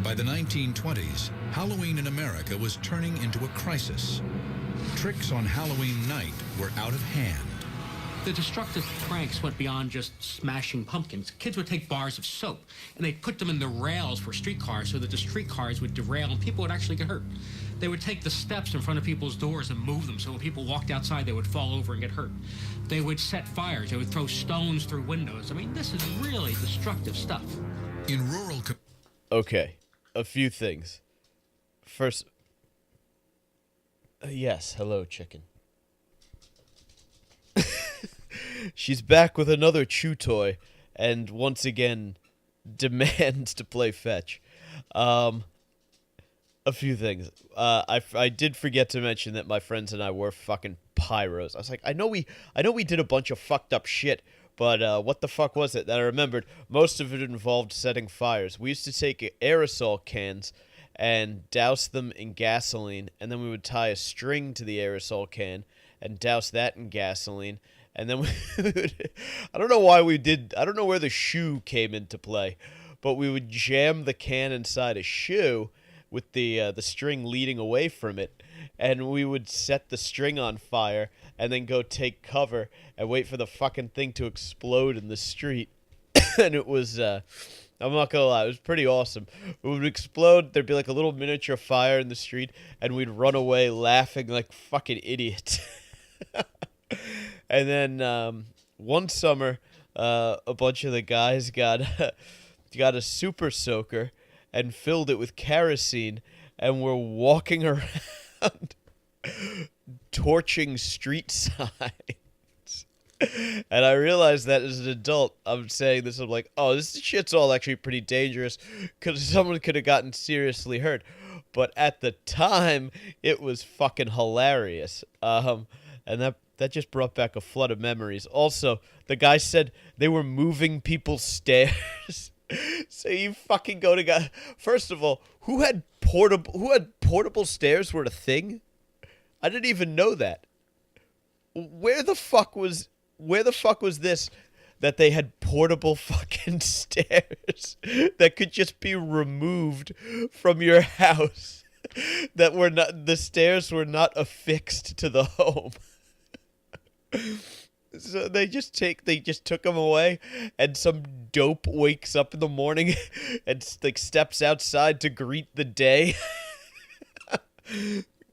By the 1920s, Halloween in America was turning into a crisis. Tricks on Halloween night were out of hand. The destructive pranks went beyond just smashing pumpkins. Kids would take bars of soap, and they'd put them in the rails for streetcars so that the streetcars would derail and people would actually get hurt. They would take the steps in front of people's doors and move them so when people walked outside, they would fall over and get hurt. They would set fires. They would throw stones through windows. I mean, this is really destructive stuff. In rural... Okay, a few things. First... yes, hello, chicken. She's back with another chew toy, and once again, demands to play fetch. A few things. I did forget to mention that my friends and I were fucking pyros. I was like, I know we did a bunch of fucked up shit, but what the fuck was it that I remembered? Most of it involved setting fires. We used to take aerosol cans and douse them in gasoline, and then we would tie a string to the aerosol can and douse that in gasoline, and then we would, I don't know where the shoe came into play, but we would jam the can inside a shoe with the string leading away from it, and we would set the string on fire and then go take cover and wait for the fucking thing to explode in the street. And it was, I'm not gonna lie, it was pretty awesome. It would explode, there'd be like a little miniature fire in the street, and we'd run away laughing like fucking idiots. And then one summer, a bunch of the guys got a super soaker and filled it with kerosene, and were walking around torching street signs. And I realized that as an adult, I'm saying this, I'm like, oh, this shit's all actually pretty dangerous, because someone could have gotten seriously hurt. But at the time, it was fucking hilarious. And that just brought back a flood of memories. Also, the guy said they were moving people's stairs. So you fucking go to guy. First of all, who had portable stairs were a thing? I didn't even know that. Where the fuck was this that they had portable fucking stairs that could just be removed from your house, that were not, the stairs were not affixed to the home? So they just took them away, and some dope wakes up in the morning and like steps outside to greet the day.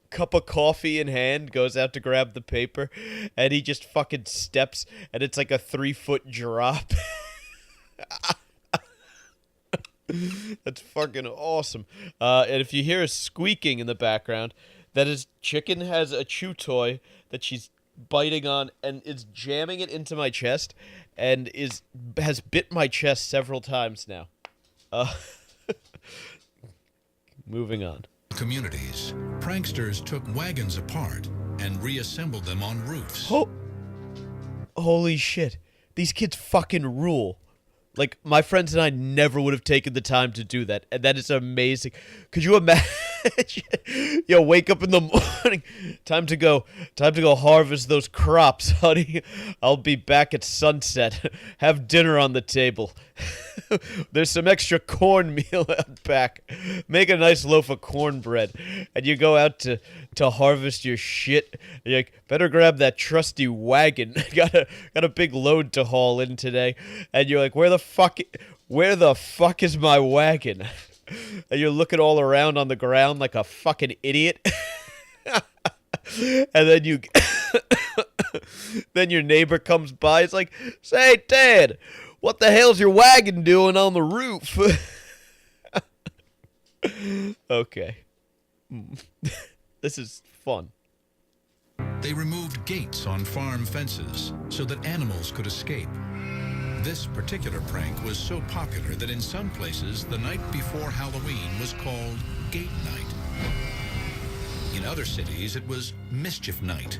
Cup of coffee in hand, goes out to grab the paper, and he just fucking steps, and it's like a 3-foot drop. That's fucking awesome. And if you hear a squeaking in the background, that is chicken has a chew toy that she's biting on and is jamming it into my chest, and has bit my chest several times now. Moving on. Communities, pranksters took wagons apart and reassembled them on roofs. Holy shit. These kids fucking rule. Like, my friends and I never would have taken the time to do that, and that is amazing. Could you imagine? Yo, wake up in the morning. Time to go harvest those crops, honey. I'll be back at sunset. Have dinner on the table. There's some extra cornmeal out back. Make a nice loaf of cornbread. And you go out to harvest your shit. And you're like, better grab that trusty wagon. got a big load to haul in today. And you're like, where the fuck is my wagon? And you're looking all around on the ground like a fucking idiot. And then then your neighbor comes by. It's like, say, Dad, what the hell's your wagon doing on the roof? Okay. This is fun. They removed gates on farm fences so that animals could escape. This particular prank was so popular that in some places, the night before Halloween was called Gate Night. In other cities, it was Mischief Night.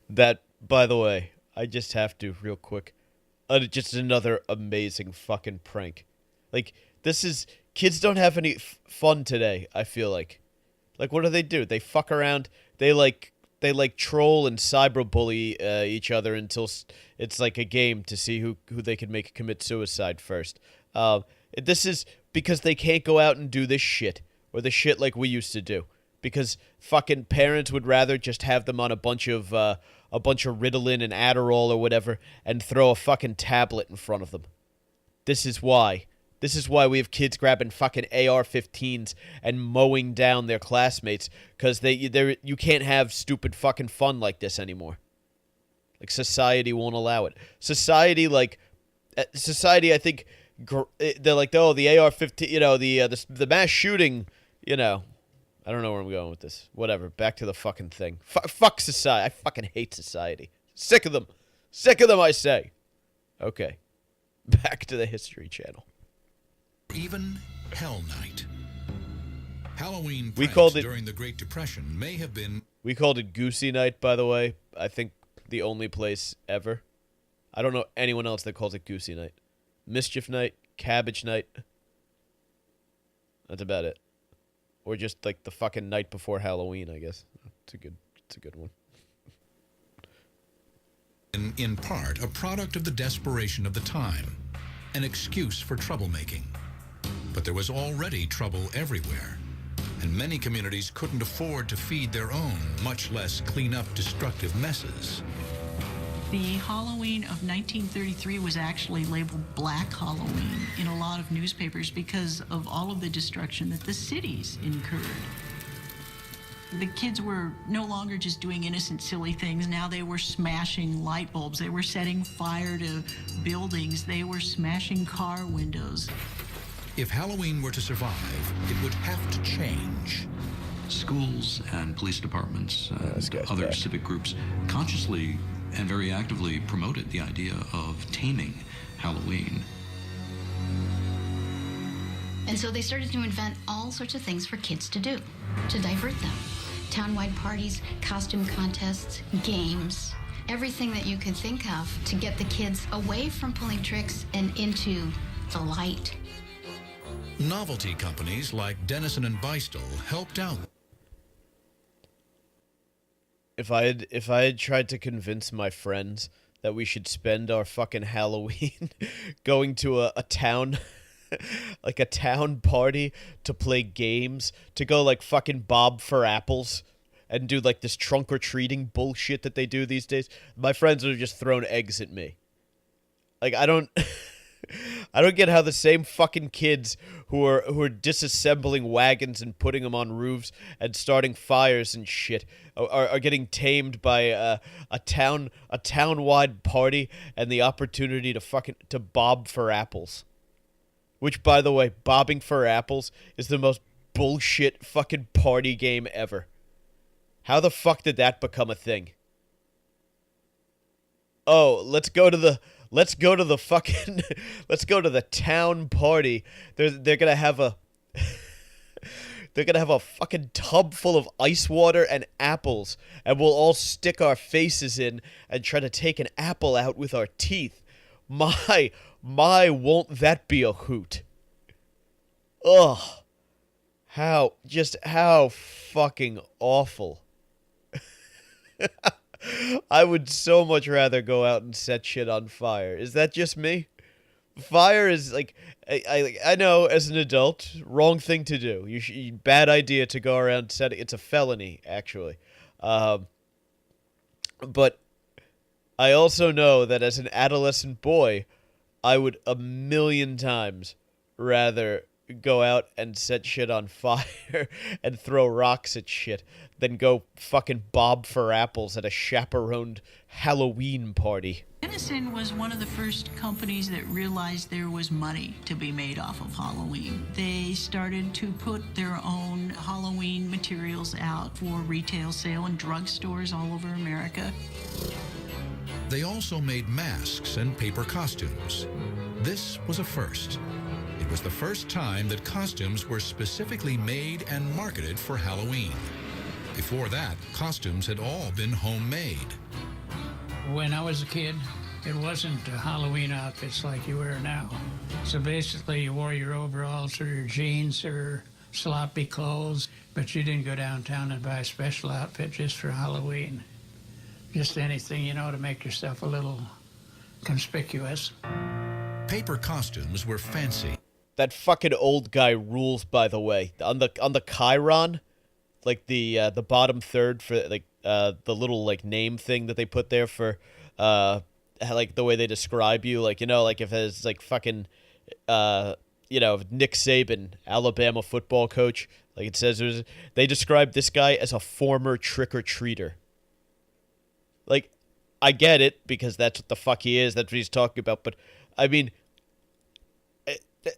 That, by the way, I just have to, real quick. Just another amazing fucking prank. Like, kids don't have any fun today, I feel like. Like, what do? They fuck around, they troll and cyberbully each other until it's like a game to see who they can make commit suicide first. This is because they can't go out and do this shit, or the shit like we used to do. Because fucking parents would rather just have them on a bunch of Ritalin and Adderall or whatever, and throw a fucking tablet in front of them. This is why. This is why we have kids grabbing fucking AR-15s and mowing down their classmates, because you can't have stupid fucking fun like this anymore. Like, society won't allow it. Society, I think, they're like, oh, the AR-15, the mass shooting, I don't know where I'm going with this. Whatever, back to the fucking thing. Fuck society. I fucking hate society. Sick of them. Sick of them, I say. Okay. Back to the History Channel. even Hell Night. Halloween We pranks called it- during the Great Depression may have been... We called it Goosey Night, by the way. I think the only place ever. I don't know anyone else that calls it Goosey Night. Mischief Night, Cabbage Night. That's about it. Or just like the fucking night before Halloween, I guess. It's a good one. in part a product of the desperation of the time, an excuse for troublemaking. But there was already trouble everywhere, and many communities couldn't afford to feed their own, much less clean up destructive messes. The Halloween of 1933 was actually labeled Black Halloween in a lot of newspapers because of all of the destruction that the cities incurred. The kids were no longer just doing innocent, silly things. Now they were smashing light bulbs. They were setting fire to buildings. They were smashing car windows. If Halloween were to survive, it would have to change. Schools and police departments, other civic groups consciously and very actively promoted the idea of taming Halloween. And so they started to invent all sorts of things for kids to do, to divert them. Townwide parties, costume contests, games, everything that you could think of to get the kids away from pulling tricks and into the light. Novelty companies like Dennison and Beistel helped out. If I had tried to convince my friends that we should spend our fucking Halloween going to a town, like a town party to play games, to go like fucking bob for apples and do like this trunk or treating bullshit that they do these days, my friends would have just thrown eggs at me. Like, I don't get how the same fucking kids who are disassembling wagons and putting them on roofs and starting fires and shit are getting tamed by a town-wide party and the opportunity to bob for apples. Which, by the way, bobbing for apples is the most bullshit fucking party game ever. How the fuck did that become a thing? Oh, let's go to the town party. They're gonna have a fucking tub full of ice water and apples, and we'll all stick our faces in and try to take an apple out with our teeth. My, won't that be a hoot? Ugh. How fucking awful. I would so much rather go out and set shit on fire. Is that just me? Fire is like, I know as an adult, wrong thing to do. Bad idea to go around setting. It's a felony, actually. But I also know that as an adolescent boy, I would a million times rather go out and set shit on fire and throw rocks at shit than go fucking bob for apples at a chaperoned Halloween party. Dennison was one of the first companies that realized there was money to be made off of Halloween. They started to put their own Halloween materials out for retail sale in drugstores all over America. They also made masks and paper costumes. This was a first. It was the first time that costumes were specifically made and marketed for Halloween. Before that, costumes had all been homemade. When I was a kid, it wasn't Halloween outfits like you wear now. So basically, you wore your overalls or your jeans or sloppy clothes, but you didn't go downtown and buy a special outfit just for Halloween. Just anything, to make yourself a little conspicuous. Paper costumes were fancy. That fucking old guy rules, by the way. On the Chiron, like the bottom third for like the little like name thing that they put there for like the way they describe you, like like if it's like fucking Nick Saban, Alabama football coach, like it says they describe this guy as a former trick-or-treater. Like, I get it because that's what the fuck he is, that's what he's talking about, but I mean,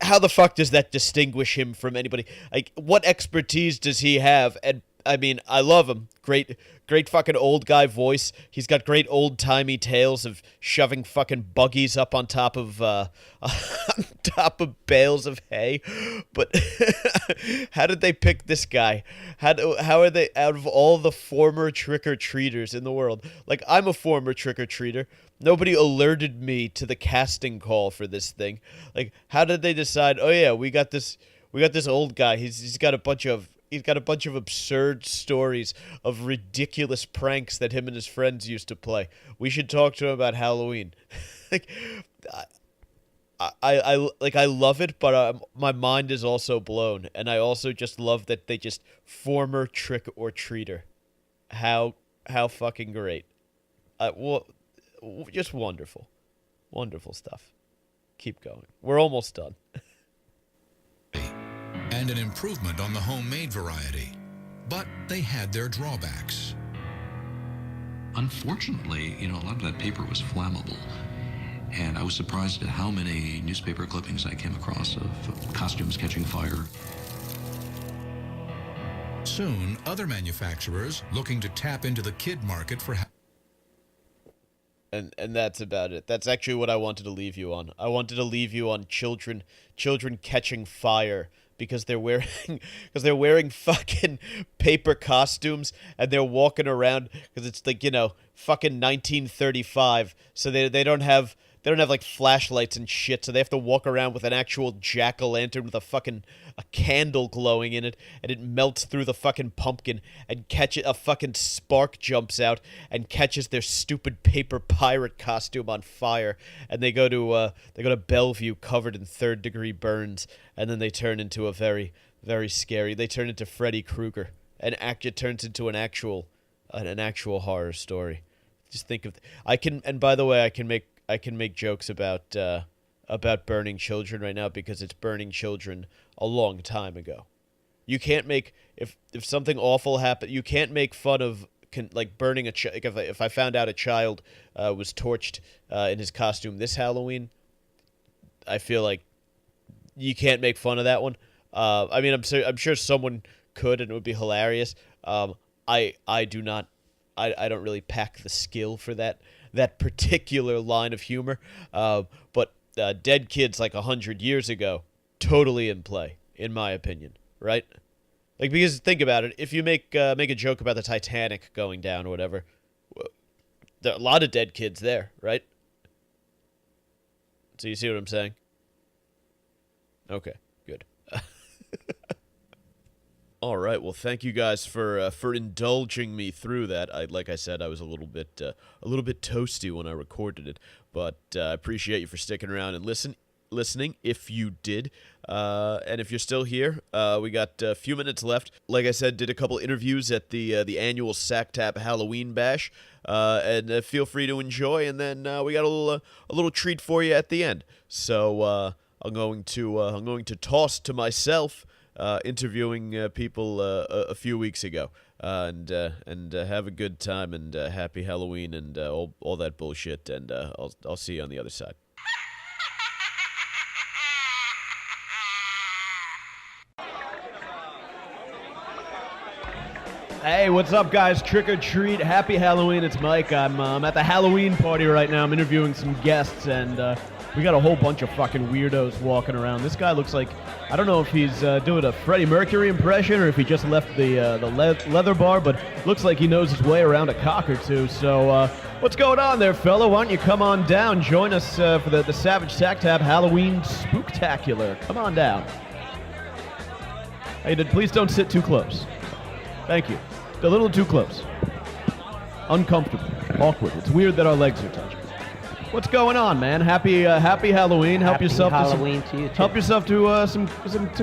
how the fuck does that distinguish him from anybody? Like, what expertise does he have? And I mean, I love him. Great fucking old guy voice. He's got great old-timey tales of shoving fucking buggies up on top of on top of bales of hay. But how did they pick this guy? How are they, out of all the former trick-or-treaters in the world? Like, I'm a former trick-or-treater. Nobody alerted me to the casting call for this thing. Like, how did they decide, oh yeah, we got this old guy. He's got a bunch of absurd stories of ridiculous pranks that him and his friends used to play. We should talk to him about Halloween. Like, I love it, but my mind is also blown, and I also just love that they just former trick or treater. How fucking great! Just wonderful stuff. Keep going. We're almost done. And an improvement on the homemade variety. But they had their drawbacks. Unfortunately, a lot of that paper was flammable. And I was surprised at how many newspaper clippings I came across of costumes catching fire. Soon, other manufacturers looking to tap into the kid market for... And that's about it. That's actually what I wanted to leave you on. I wanted to leave you on children catching fire because they're wearing fucking paper costumes and they're walking around because it's like, fucking 1935. So they don't have like flashlights and shit, so they have to walk around with an actual jack-o'-lantern with a candle glowing in it, and it melts through the fucking pumpkin and a fucking spark jumps out and catches their stupid paper pirate costume on fire, and they go to Bellevue covered in third-degree burns, and then they turn into a very, very scary. They turn into Freddy Krueger, and it turns into an actual horror story. Just think of and by the way, I can make jokes about burning children right now because it's burning children a long time ago. You can't make if something awful happened. You can't make fun of like burning a child. If I found out a child was torched in his costume this Halloween, I feel like you can't make fun of that one. I mean, I'm sure someone could and it would be hilarious. I do not. I don't really pack the skill for that particular line of humor. But dead kids like 100 years ago, totally in play, in my opinion, right? Like, because think about it, if you make a joke about the Titanic going down or whatever, there are a lot of dead kids there, right? So you see what I'm saying? Okay, good. All right, well, thank you guys for indulging me through that. Like I said, I was a little bit toasty when I recorded it, but I appreciate you for sticking around and listening. If you did, and if you're still here, we got a few minutes left. Like I said, did a couple interviews at the annual SACTAP Halloween Bash, and feel free to enjoy. And then we got a little treat for you at the end. So I'm going to toss to myself. Interviewing people a few weeks ago, and have a good time and happy Halloween and all that bullshit. And I'll see you on the other side. Hey, what's up, guys? Trick or treat, happy Halloween. It's Mike. I'm at the Halloween party right now. I'm interviewing some guests, and we got a whole bunch of fucking weirdos walking around. This guy looks like, I don't know if he's doing a Freddie Mercury impression or if he just left the leather bar, but looks like he knows his way around a cock or two. So what's going on there, fella? Why don't you come on down, join us for the Savage SACTAP Halloween Spooktacular. Come on down. Hey, please don't sit too close. Thank you. A little too close. Uncomfortable. Awkward. It's weird that our legs are touching. What's going on, man? Happy Halloween. Help yourself Halloween to you too. Help yourself to some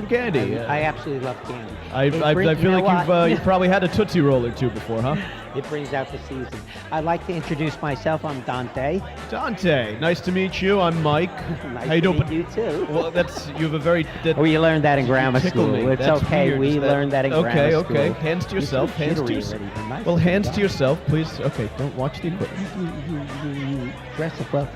candy. I absolutely love candy. I feel like you've probably had a Tootsie Roll or two before, huh? It brings out the season. I'd like to introduce myself. I'm Dante. Dante, nice to meet you. I'm Mike. Nice How you doing? to meet you too. Well, you have a very. You learned that in grammar school. Me. It's that's okay. Weird. We learned that in grammar school. Okay. Hands to yourself. Hands to yourself. Nice well, hands to yourself, please. Okay, don't watch the equipment. You dress up well.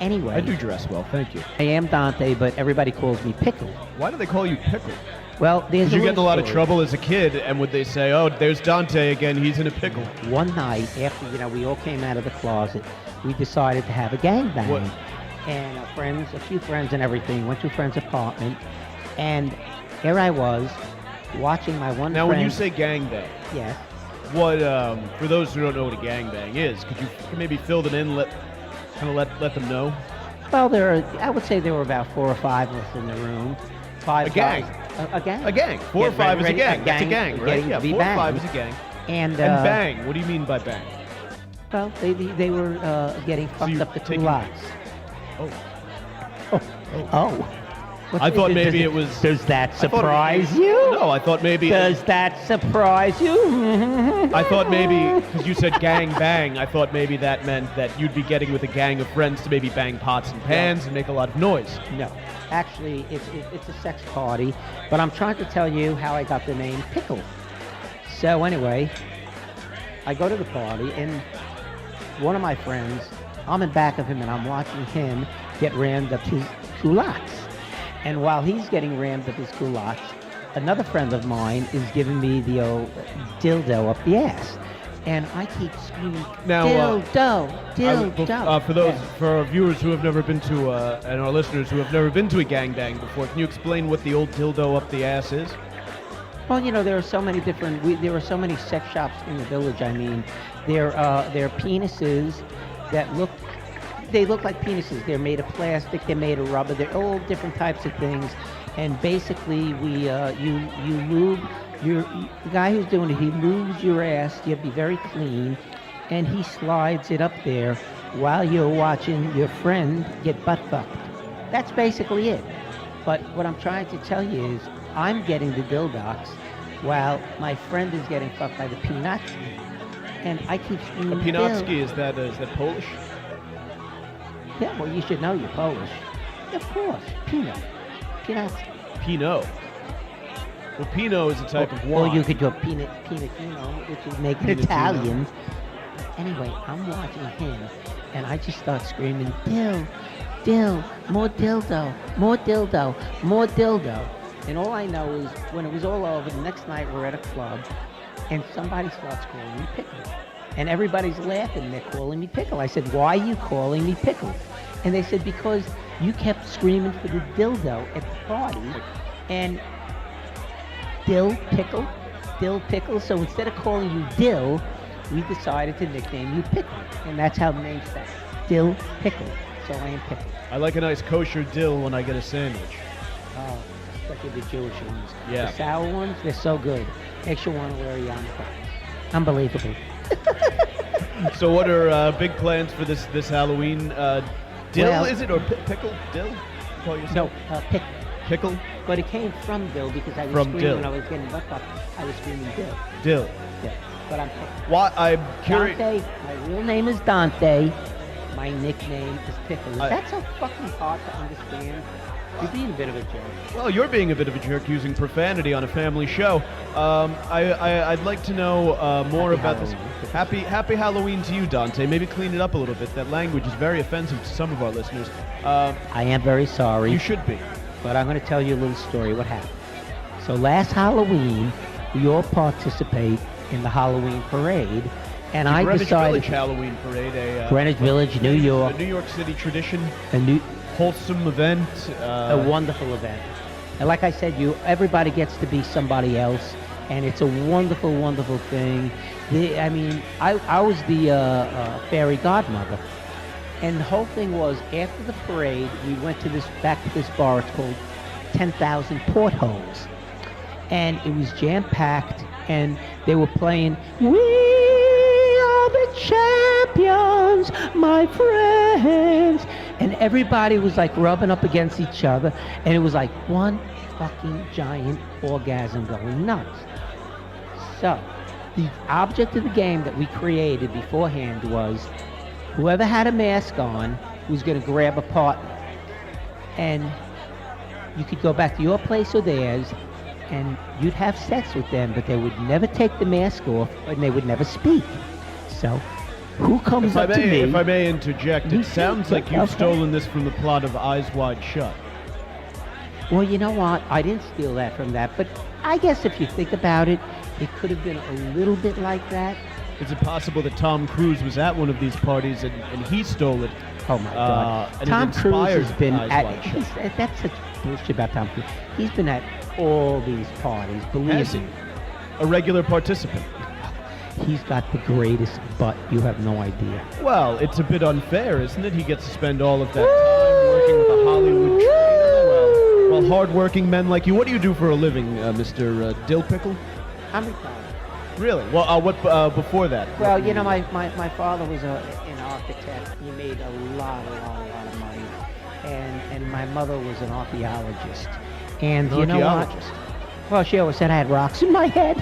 Anyway. I do dress well, thank you. I am Dante, but everybody calls me Pickle. Why do they call you Pickle? Well, there's Did you get in a lot of story. trouble as a kid, and would they say, "Oh, there's Dante again. He's in a pickle"? One night after we all came out of the closet, we decided to have a gangbang. What? And a few friends and everything, went to a friend's apartment, and here I was watching my one Now, friend. when you say gangbang, yes, what for those who don't know what a gangbang is, could you maybe fill them in, let them know? well, I would say there were about 4 or 5 of us in the room. A gang. A gang. A gang. 4 or Get 5 is a ready- gang. That's a gang, right? getting Yeah, to be 4 or banged. 5 is a gang. And bang. What do you mean by bang? Well, they were getting fucked you're up the taking- culottes. Oh. Oh. I thought maybe it was. Does that I thought it was- surprise you? No, I thought maybe. Does that surprise you? I thought maybe, because you said gang bang, I thought maybe that meant that you'd be getting with a gang of friends to maybe bang pots and pans and make a lot of noise. No. Actually, it's a sex party, but I'm trying to tell you how I got the name Pickle. So anyway, I go to the party, and one of my friends, I'm in back of him, and I'm watching him get rammed up his culottes. And while he's getting rammed up his culottes, another friend of mine is giving me the old dildo up the ass. And I keep screaming, Now, dildo. For our viewers who have never been to, and our listeners who have never been to a gangbang before, can you explain what the old dildo up the ass is? Well, there are so many there are so many sex shops in the village. I mean, there are penises that look like penises. They're made of plastic. They're made of rubber. They're all different types of things. And basically, you lube the guy who's doing it. He lubes your ass. You have to be very clean, and he slides it up there while you're watching your friend get butt fucked. That's basically it. But what I'm trying to tell you is, I'm getting the dildox while my friend is getting fucked by the peanuts, and I keep screaming. Pinotski, is that Polish? Yeah, well, you should know you're Polish. Of course, Pinot. Pinot. Well, Pinot is a type of wine. Or you could go Pinotino, which is make it Pinotino. Italian. Anyway, I'm watching him, and I just start screaming, more dildo, more dildo, more dildo. And all I know is, when it was all over, the next night we're at a club, and somebody starts calling me Pickle. And everybody's laughing, they're calling me Pickle. I said, why are you calling me Pickle? And they said, because you kept screaming for the dildo at the party, and Dill Pickle. So instead of calling you Dill, we decided to nickname you Pickle. And that's how the name started. Dill Pickle. So I am Pickle. I like a nice kosher dill when I get a sandwich. Oh, especially the Jewish ones. Yeah. The sour ones, they're so good. Makes you want to wear a yarmulke. Unbelievable. So what are big plans for this Halloween? Dill, Well- is it? Or pickle? Dill? You call yourself? No, Pickle. Pickle? But it came from Dill because I was From screaming Dill. when I was getting butt fucked. I was screaming Dill. Dill. Yeah. But I'm Pickle. Why? I'm curious. Dante, my real name is Dante. My nickname is Pickle. Is that so fucking hard to understand? You're being a bit of a jerk. Well, you're being a bit of a jerk using profanity on a family show. I'd like to know more about this. Happy Halloween to you, Dante. Maybe clean it up a little bit. That language is very offensive to some of our listeners. I am very sorry. You should be. But I'm going to tell you a little story what happened. So last Halloween, we all participate in the Halloween parade, and I Greenwich decided Village Halloween parade, Greenwich Village, New York, a New York City tradition, a wholesome event, a wonderful event. And like I said, everybody gets to be somebody else, and it's a wonderful, wonderful thing. I was the fairy godmother. And the whole thing was, after the parade, we went back to this bar. It's called 10,000 Portholes. And it was jam-packed, and they were playing, "We are the champions, my friends." And everybody was like rubbing up against each other, and it was like one fucking giant orgasm going nuts. So, the object of the game that we created beforehand was, whoever had a mask on was going to grab a partner. And you could go back to your place or theirs, and you'd have sex with them, but they would never take the mask off, and they would never speak. So, who comes up to me? If I may interject, it sounds like you've stolen this from the plot of Eyes Wide Shut. Well, you know what? I didn't steal that from that, but I guess if you think about it, it could have been a little bit like that. Is it possible that Tom Cruise was at one of these parties and he stole it? Oh my God! And Tom it Cruise inspired has been Eyes at. Wide Shut? That's such bullshit about Tom Cruise. He's been at all these parties. Believe Has me. he? A regular participant. He's got the greatest butt. You have no idea. Well, it's a bit unfair, isn't it? He gets to spend all of that time working with a Hollywood trainer, while hard-working men like you. What do you do for a living, Mr. Dill Pickle? I'm retired. Really? Well, what before that? Well, you know, my father was an architect. He made a lot of money, and my mother was an archaeologist. And you know what? Well, she always said I had rocks in my head,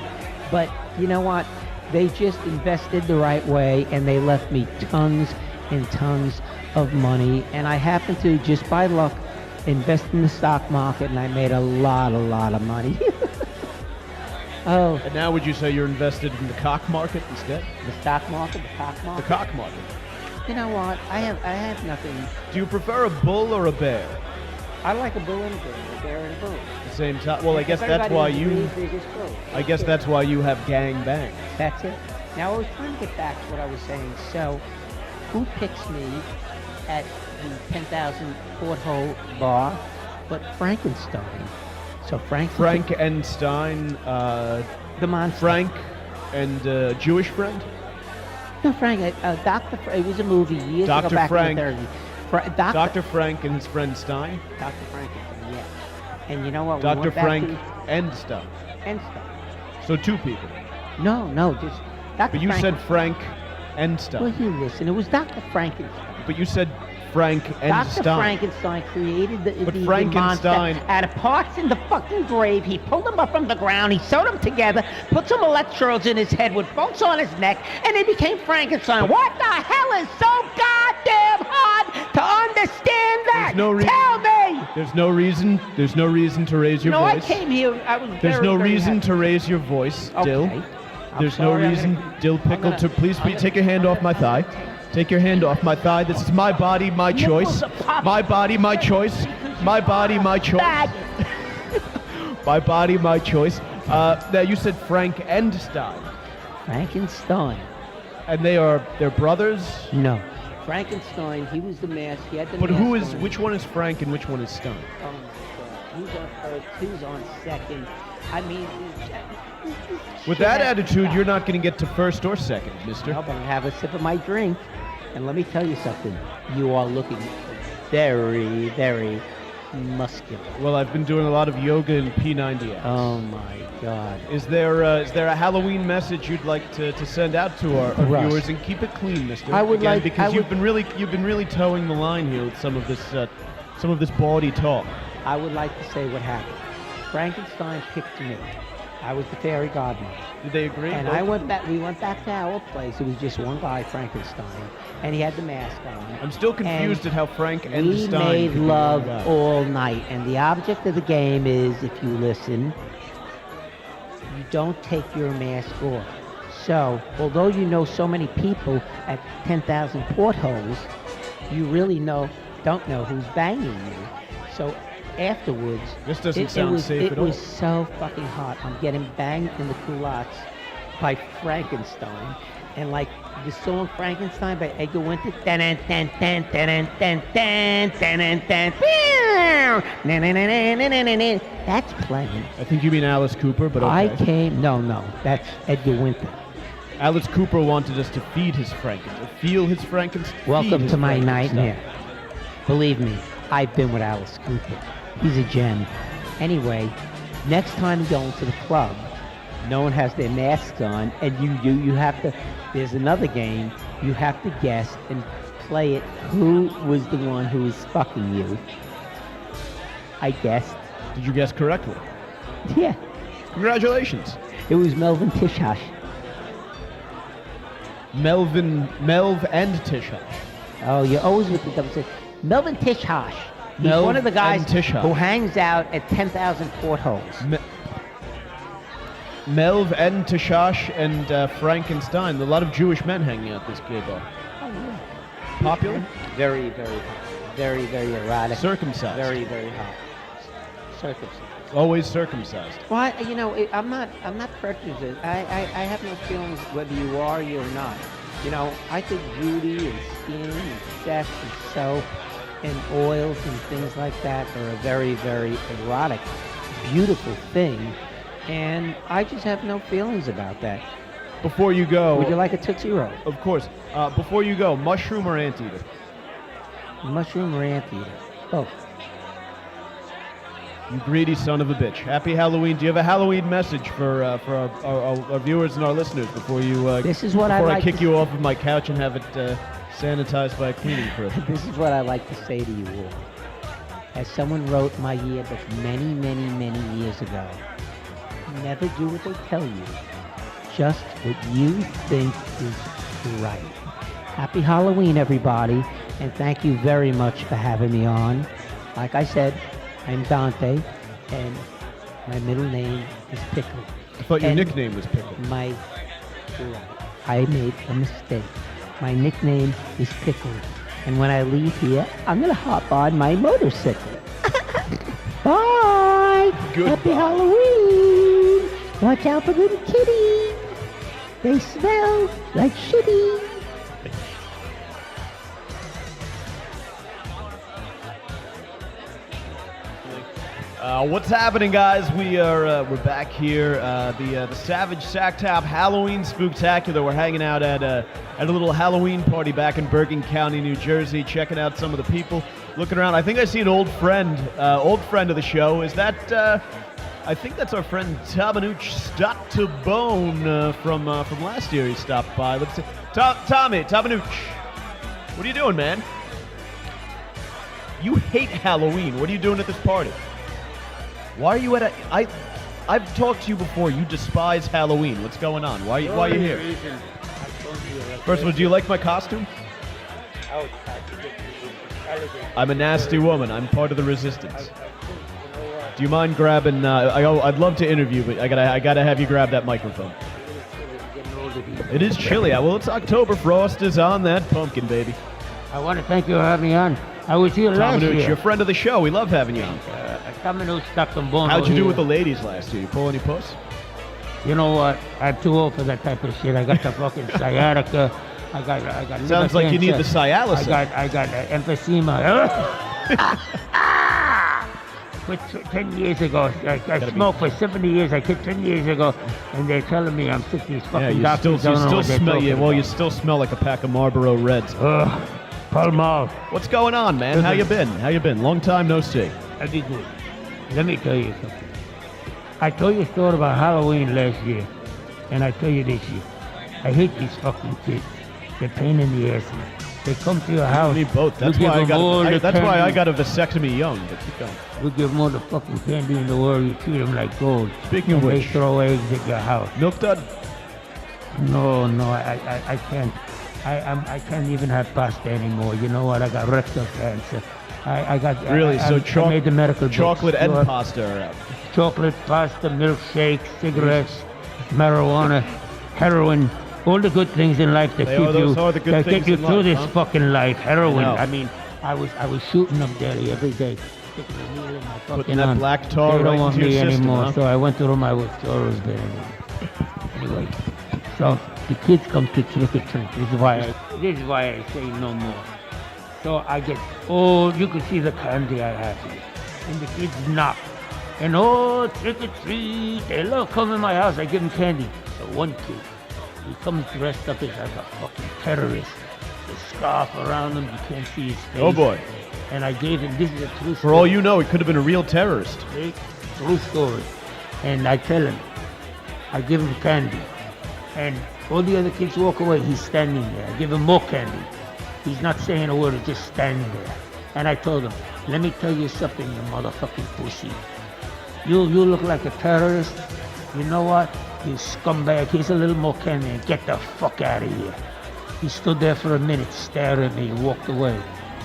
but you know what? They just invested the right way, and they left me tons and tons of money. And I happened to, just by luck, invest in the stock market, and I made a lot of money. Oh. And now would you say you're invested in the cock market instead? The stock market, the cock market? The cock market. You know what? I have nothing. Do you prefer a bull or a bear? I like a bull and a bear, a bear and a bull. The same time. Well, I guess that's why you. I guess that's why you have gang bang. That's it. Now I was trying to get back to what I was saying. So, who picks me at the 10,000 porthole bar, but Frankenstein? So Frankenstein. The monster. Frank and Jewish friend. No, Frank. Dr. It was a movie years ago back in the 30s. Dr. Frank and his friend Stein. Dr. Frankenstein, yeah. And you know what? Dr. Frank and Stein. And Stein. So two people. No, just Dr. But you said Frank and Stein. Well, you listen. It was Dr. Frankenstein. But you said Frank and Dr. Stein. Frankenstein created the Frankenstein monster out of parts in the fucking grave. He pulled them up from the ground. He sewed them together, put some electrodes in his head with bolts on his neck, and they became Frankenstein. What the hell is so goddamn hard to understand that? Tell me! There's no reason to raise your voice. I came here, I was There's very, no very reason happy. to raise your voice, Dill. Okay. There's no reason, Dill Pickle, to please take your hand off my thigh. Take your hand off my thigh. This is my body, my choice. My body, my choice. My body, my choice. My body, my choice. Now you said Frank and Stein. Frankenstein. And they're brothers? No. Frankenstein, he was the mask. He had the But mask on. which one is Frank and which one is Stein? Oh my God. Who's on first? Who's on second? I mean, With that attitude, you're not going to get to first or second, mister. I'm going to have a sip of my drink. And let me tell you something. You are looking very, very muscular. Well, I've been doing a lot of yoga and P90X. Oh my God. Is there a Halloween message you'd like to send out to our viewers, and keep it clean, mister? I would Again, like because you've been really towing the line here with some of this bawdy talk. I would like to say what happened. Frankenstein picked me. I was the fairy godmother. Did they agree? And we went back to our place. It was just one guy, Frankenstein, and he had the mask on. I'm still confused at how Frank and we Stein made could be love one guy. all night. And the object of the game is, if you listen, you don't take your mask off. So, although you know so many people at 10,000 portholes, you really don't know who's banging you. So afterwards, This doesn't sound safe at all. It was so fucking hot. I'm getting banged in the culottes by Frankenstein, and like the song Frankenstein by Edgar Winter. That's playing. I think you mean Alice Cooper, but okay. No, that's Edgar Winter. Alice Cooper wanted us to feed his Frankenstein, feel his Frankenstein. Welcome to my nightmare. Believe me, I've been with Alice Cooper. He's a gem. Anyway, next time you go into the club, no one has their masks on, and you have to, there's another game, you have to guess and play it who was the one who was fucking you. I guessed. Did you guess correctly? Yeah. Congratulations. It was Melvin Tishash. Melv and Tishash. Oh, you're always with the double. Melvin Tishash. He's one of the guys who hangs out at 10,000 portholes. Melv and Tishash and Frankenstein. A lot of Jewish men hanging out at this gay bar. Oh, yeah. Popular? Very, very hot. Very, very erotic. Circumcised. Very, very hot. circumcised. Always circumcised. Well, I'm not prejudiced. I have no feelings whether you are or you're not. I think beauty and skin and sex and soap and oils and things like that are a very, very erotic, beautiful thing. And I just have no feelings about that. Before you go... Would you like a Tootsie Roll? Of course. Before you go, mushroom or anteater? Mushroom or anteater? Both. You greedy son of a bitch. Happy Halloween. Do you have a Halloween message for our viewers and our listeners before you... This is what before I I like kick to you off of my couch and have it sanitized by a cleaning crew? This is what I like to say to you all. As someone wrote my yearbook many, many, many years ago, never do what they tell you. Just what you think is right. Happy Halloween, everybody, and thank you very much for having me on. Like I said, I'm Dante, and my middle name is Pickle. I thought your nickname was Pickle. I made a mistake. My nickname is Pickle, and when I leave here, I'm gonna hop on my motorcycle. Bye! Goodbye. Happy Halloween! Watch out for little kitties! They smell like shitty! What's happening, guys? We're back here. The Savage Sack Tap Halloween Spooktacular. We're hanging out at a little Halloween party back in Bergen County, New Jersey, checking out some of the people, looking around. I think I see an old friend of the show. Is that? I think that's our friend Tabanuch Stock to Bone from last year. He stopped by. Let's see. Tommy Tabanuch, what are you doing, man? You hate Halloween. What are you doing at this party? Why are you at I've talked to you before. You despise Halloween. What's going on? Why are you here? First of all, do you like my costume? I'm a nasty woman. I'm part of the resistance. Do you mind grabbing? I'd love to interview, but I gotta have you grab that microphone. It is chilly. Well, it's October. Frost is on that pumpkin, baby. I want to thank you for having me on. I was here last year. You're a friend of the show. We love having you on. How'd you do with the ladies last year? You pull any puss? You know what? I'm too old for that type of shit. I got the fucking sciatica. I got. Sounds like you need the Cialis. I got emphysema. But 10 years ago, I smoked for 70 years. I quit 10 years ago, and they're telling me I'm sick. These fucking doctors don't know what they're talking about. Well, you still smell like a pack of Marlboro Reds. Pall Mall. What's going on, man? How you been? Long time no see. I be good. Let me tell you something. I told you a story about Halloween last year, and I tell you this year. I hate these fucking kids. They're pain in the ass. They come to your house. Me both. That's why I got a vasectomy young. But keep going. We give them all the fucking candy in the world. You treat them like gold. Speaking of which, they throw eggs at your house. Milk dud? No, I can't. I can't even have pasta anymore. You know what? I got rectal cancer. I got really. I made the medical chocolate books. and pasta are out. Chocolate, pasta, milkshakes, cigarettes, marijuana, heroin. All the good things in life that get you through this fucking life. Heroin. I mean, I was shooting them daily every day. Sticking a needle in my fucking putting that black tar they right don't want into me your system, anymore, huh? so I went to my withdrawals there. Anyway, so the kids come to trick or treat. This is why I say no more. So I get you can see the candy I have here, and the kids knock, and trick or treat. They love coming to my house. I give them candy. So one kid. He comes dressed up as like a fucking terrorist. The scarf around him, you can't see his face. Oh boy. And I gave him, this is a true story. For all you know, he could have been a real terrorist. True story. And I tell him, I give him candy. And all the other kids walk away, he's standing there. I give him more candy. He's not saying a word, he's just standing there. And I told him, let me tell you something, you motherfucking pussy. You look like a terrorist. You know what? You scumbag. Here's a little more candy and get the fuck out of here. He stood there for a minute, stared at me, and walked away.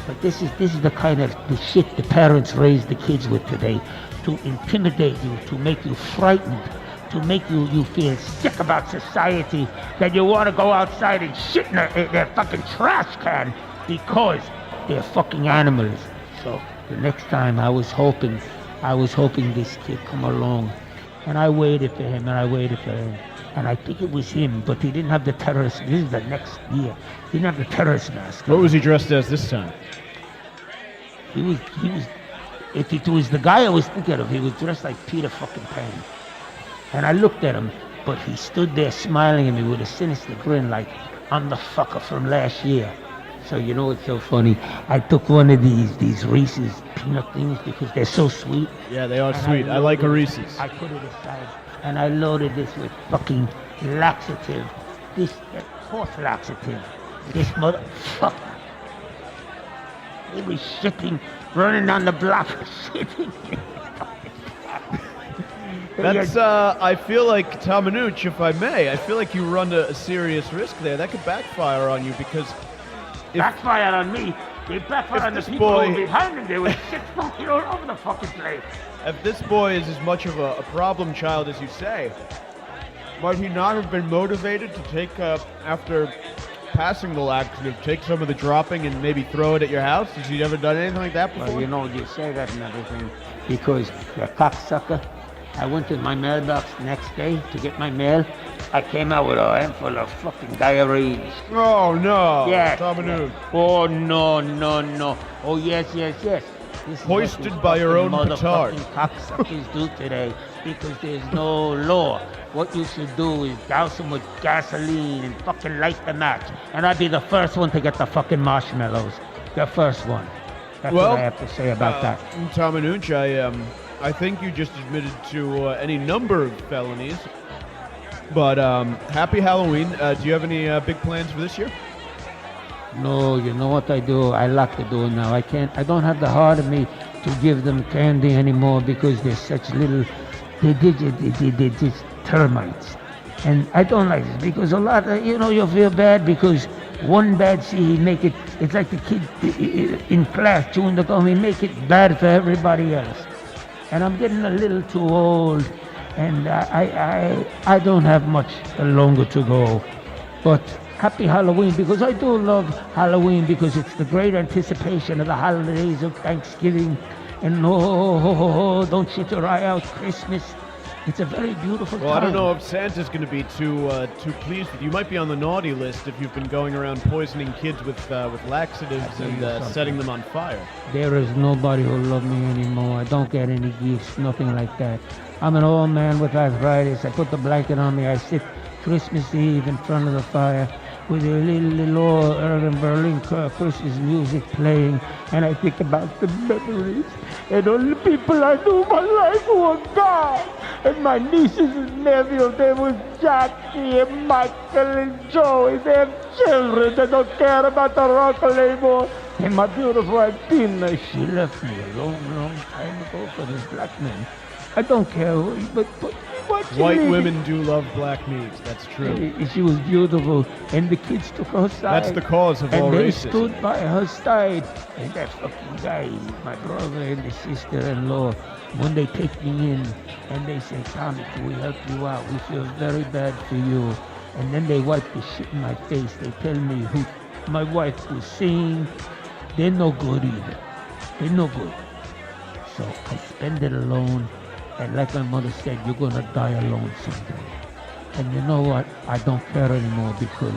But this is the kind of the shit the parents raise the kids with today, to intimidate you, to make you frightened, to make you feel sick about society, that you want to go outside and shit in their fucking trash can because they're fucking animals. So the next time I was hoping I was hoping this kid come along. And I waited for him, and I waited for him. And I think it was him, but he didn't have the terrorist. This is the next year. He didn't have the terrorist mask. What was he dressed as this time? He was, if it was the guy I was thinking of, he was dressed like Peter fucking Pan. And I looked at him, but he stood there smiling at me with a sinister grin like, I'm the fucker from last year. So you know what's so funny? I took one of these Reese's peanut things because they're so sweet. Yeah, they are sweet. I like a Reese's. I put it aside and I loaded this with fucking laxative. This horse laxative. This motherfucker. He was shitting, running down the block, shitting. That's, I feel like, Tamanuch, if I may, I feel like you run a serious risk there. That could backfire on you because... Backfire on me? They backfire on the people who were behind him. They were shit fucking all over the fucking place. If this boy is as much of a problem child as you say, might he not have been motivated to take, after passing the laxative, take some of the dropping and maybe throw it at your house? Has he ever done anything like that before? Well, you know, you say that and everything because you're a cocksucker. I went to my mailbox the next day to get my mail. I came out with a handful of fucking diarrheas. Oh, no. Yes. Tamanuch. Oh, no. Oh, yes. This is hoisted by your own petard. Motherfucking cocksuckers do today because there's no law. What you should do is douse them with gasoline and fucking light the match. And I'd be the first one to get the fucking marshmallows. The first one. That's what I have to say about that. Tamanuch, I think you just admitted to any number of felonies. But happy Halloween. Do you have any big plans for this year? No, you know what I do? I like to do now. I don't have the heart of me to give them candy anymore because they're such little, they're just termites. And I don't like this because a lot of, you feel bad because one bad seed make it, it's like the kid in class chewing the gum, he make it bad for everybody else. And I'm getting a little too old and I don't have much longer to go. But happy Halloween, because I do love Halloween because it's the great anticipation of the holidays of Thanksgiving and don't shit your eye out, Christmas. It's a very beautiful time. Well, I don't know if Santa's going to be too pleased with you. You might be on the naughty list if you've been going around poisoning kids with laxatives and setting them on fire. There is nobody who loves me anymore. I don't get any gifts, nothing like that. I'm an old man with arthritis. I put the blanket on me. I sit Christmas Eve in front of the fire with a little old Irving Berlin Christmas music playing, and I think about the memories and all the people I knew in my life who were gone. And my nieces and nephews, they was Jackie and Michael and Joey. They have children. They don't care about their uncle anymore. And my beautiful wife, Tina, she left me a long time ago for this black man. I don't care, but white women do love black meats. That's true. She was beautiful, and the kids took her side. That's the cause of all racism. And they stood by her side. And that fucking guy, my brother and the sister-in-law, when they take me in, and they say, Tommy, can we help you out? We feel very bad for you. And then they wipe the shit in my face. They tell me who my wife was seeing. They're no good either. They're no good. So I spend it alone. And like my mother said, you're going to die alone someday. And you know what? I don't care anymore because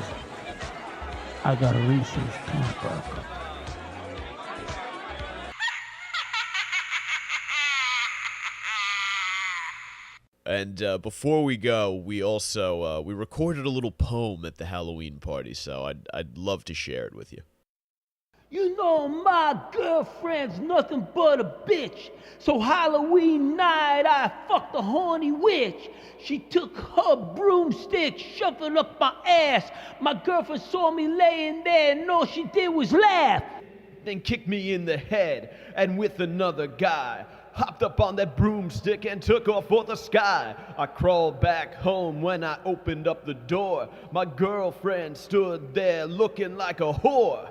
I got a Reese's peanut butter. And before we go, we also we recorded a little poem at the Halloween party, so I'd love to share it with you. You know my girlfriend's nothing but a bitch. So Halloween night I fucked a horny witch. She took her broomstick, shoved it up my ass. My girlfriend saw me laying there and all she did was laugh. Then kicked me in the head and with another guy hopped up on that broomstick and took off for the sky. I crawled back home when I opened up the door. My girlfriend stood there looking like a whore.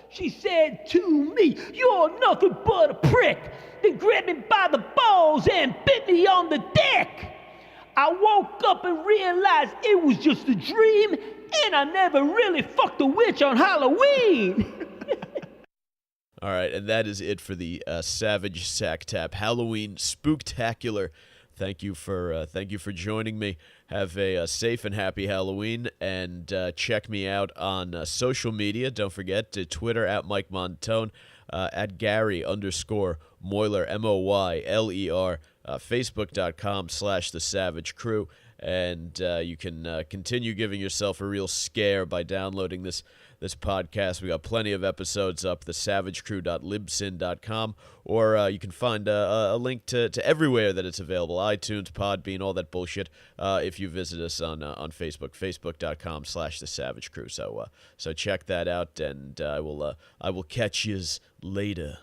She said to me, you're nothing but a prick. Then grabbed me by the balls and bit me on the dick. I woke up and realized it was just a dream, and I never really fucked a witch on Halloween. All right, and that is it for the Savage Sack Tap Halloween Spooktacular. Thank you for joining me. Have a safe and happy Halloween, and check me out on social media. Don't forget to Twitter at Mike Montone, at Gary_Moyler, Moyler, Facebook.com/The Savage Crew, and you can continue giving yourself a real scare by downloading this podcast. We got plenty of episodes up, thesavagecrew.libsyn.com, or you can find a link to everywhere that it's available, iTunes, Podbean, all that bullshit, if you visit us on Facebook, facebook.com/thesavagecrew. So check that out, and I will catch yous later.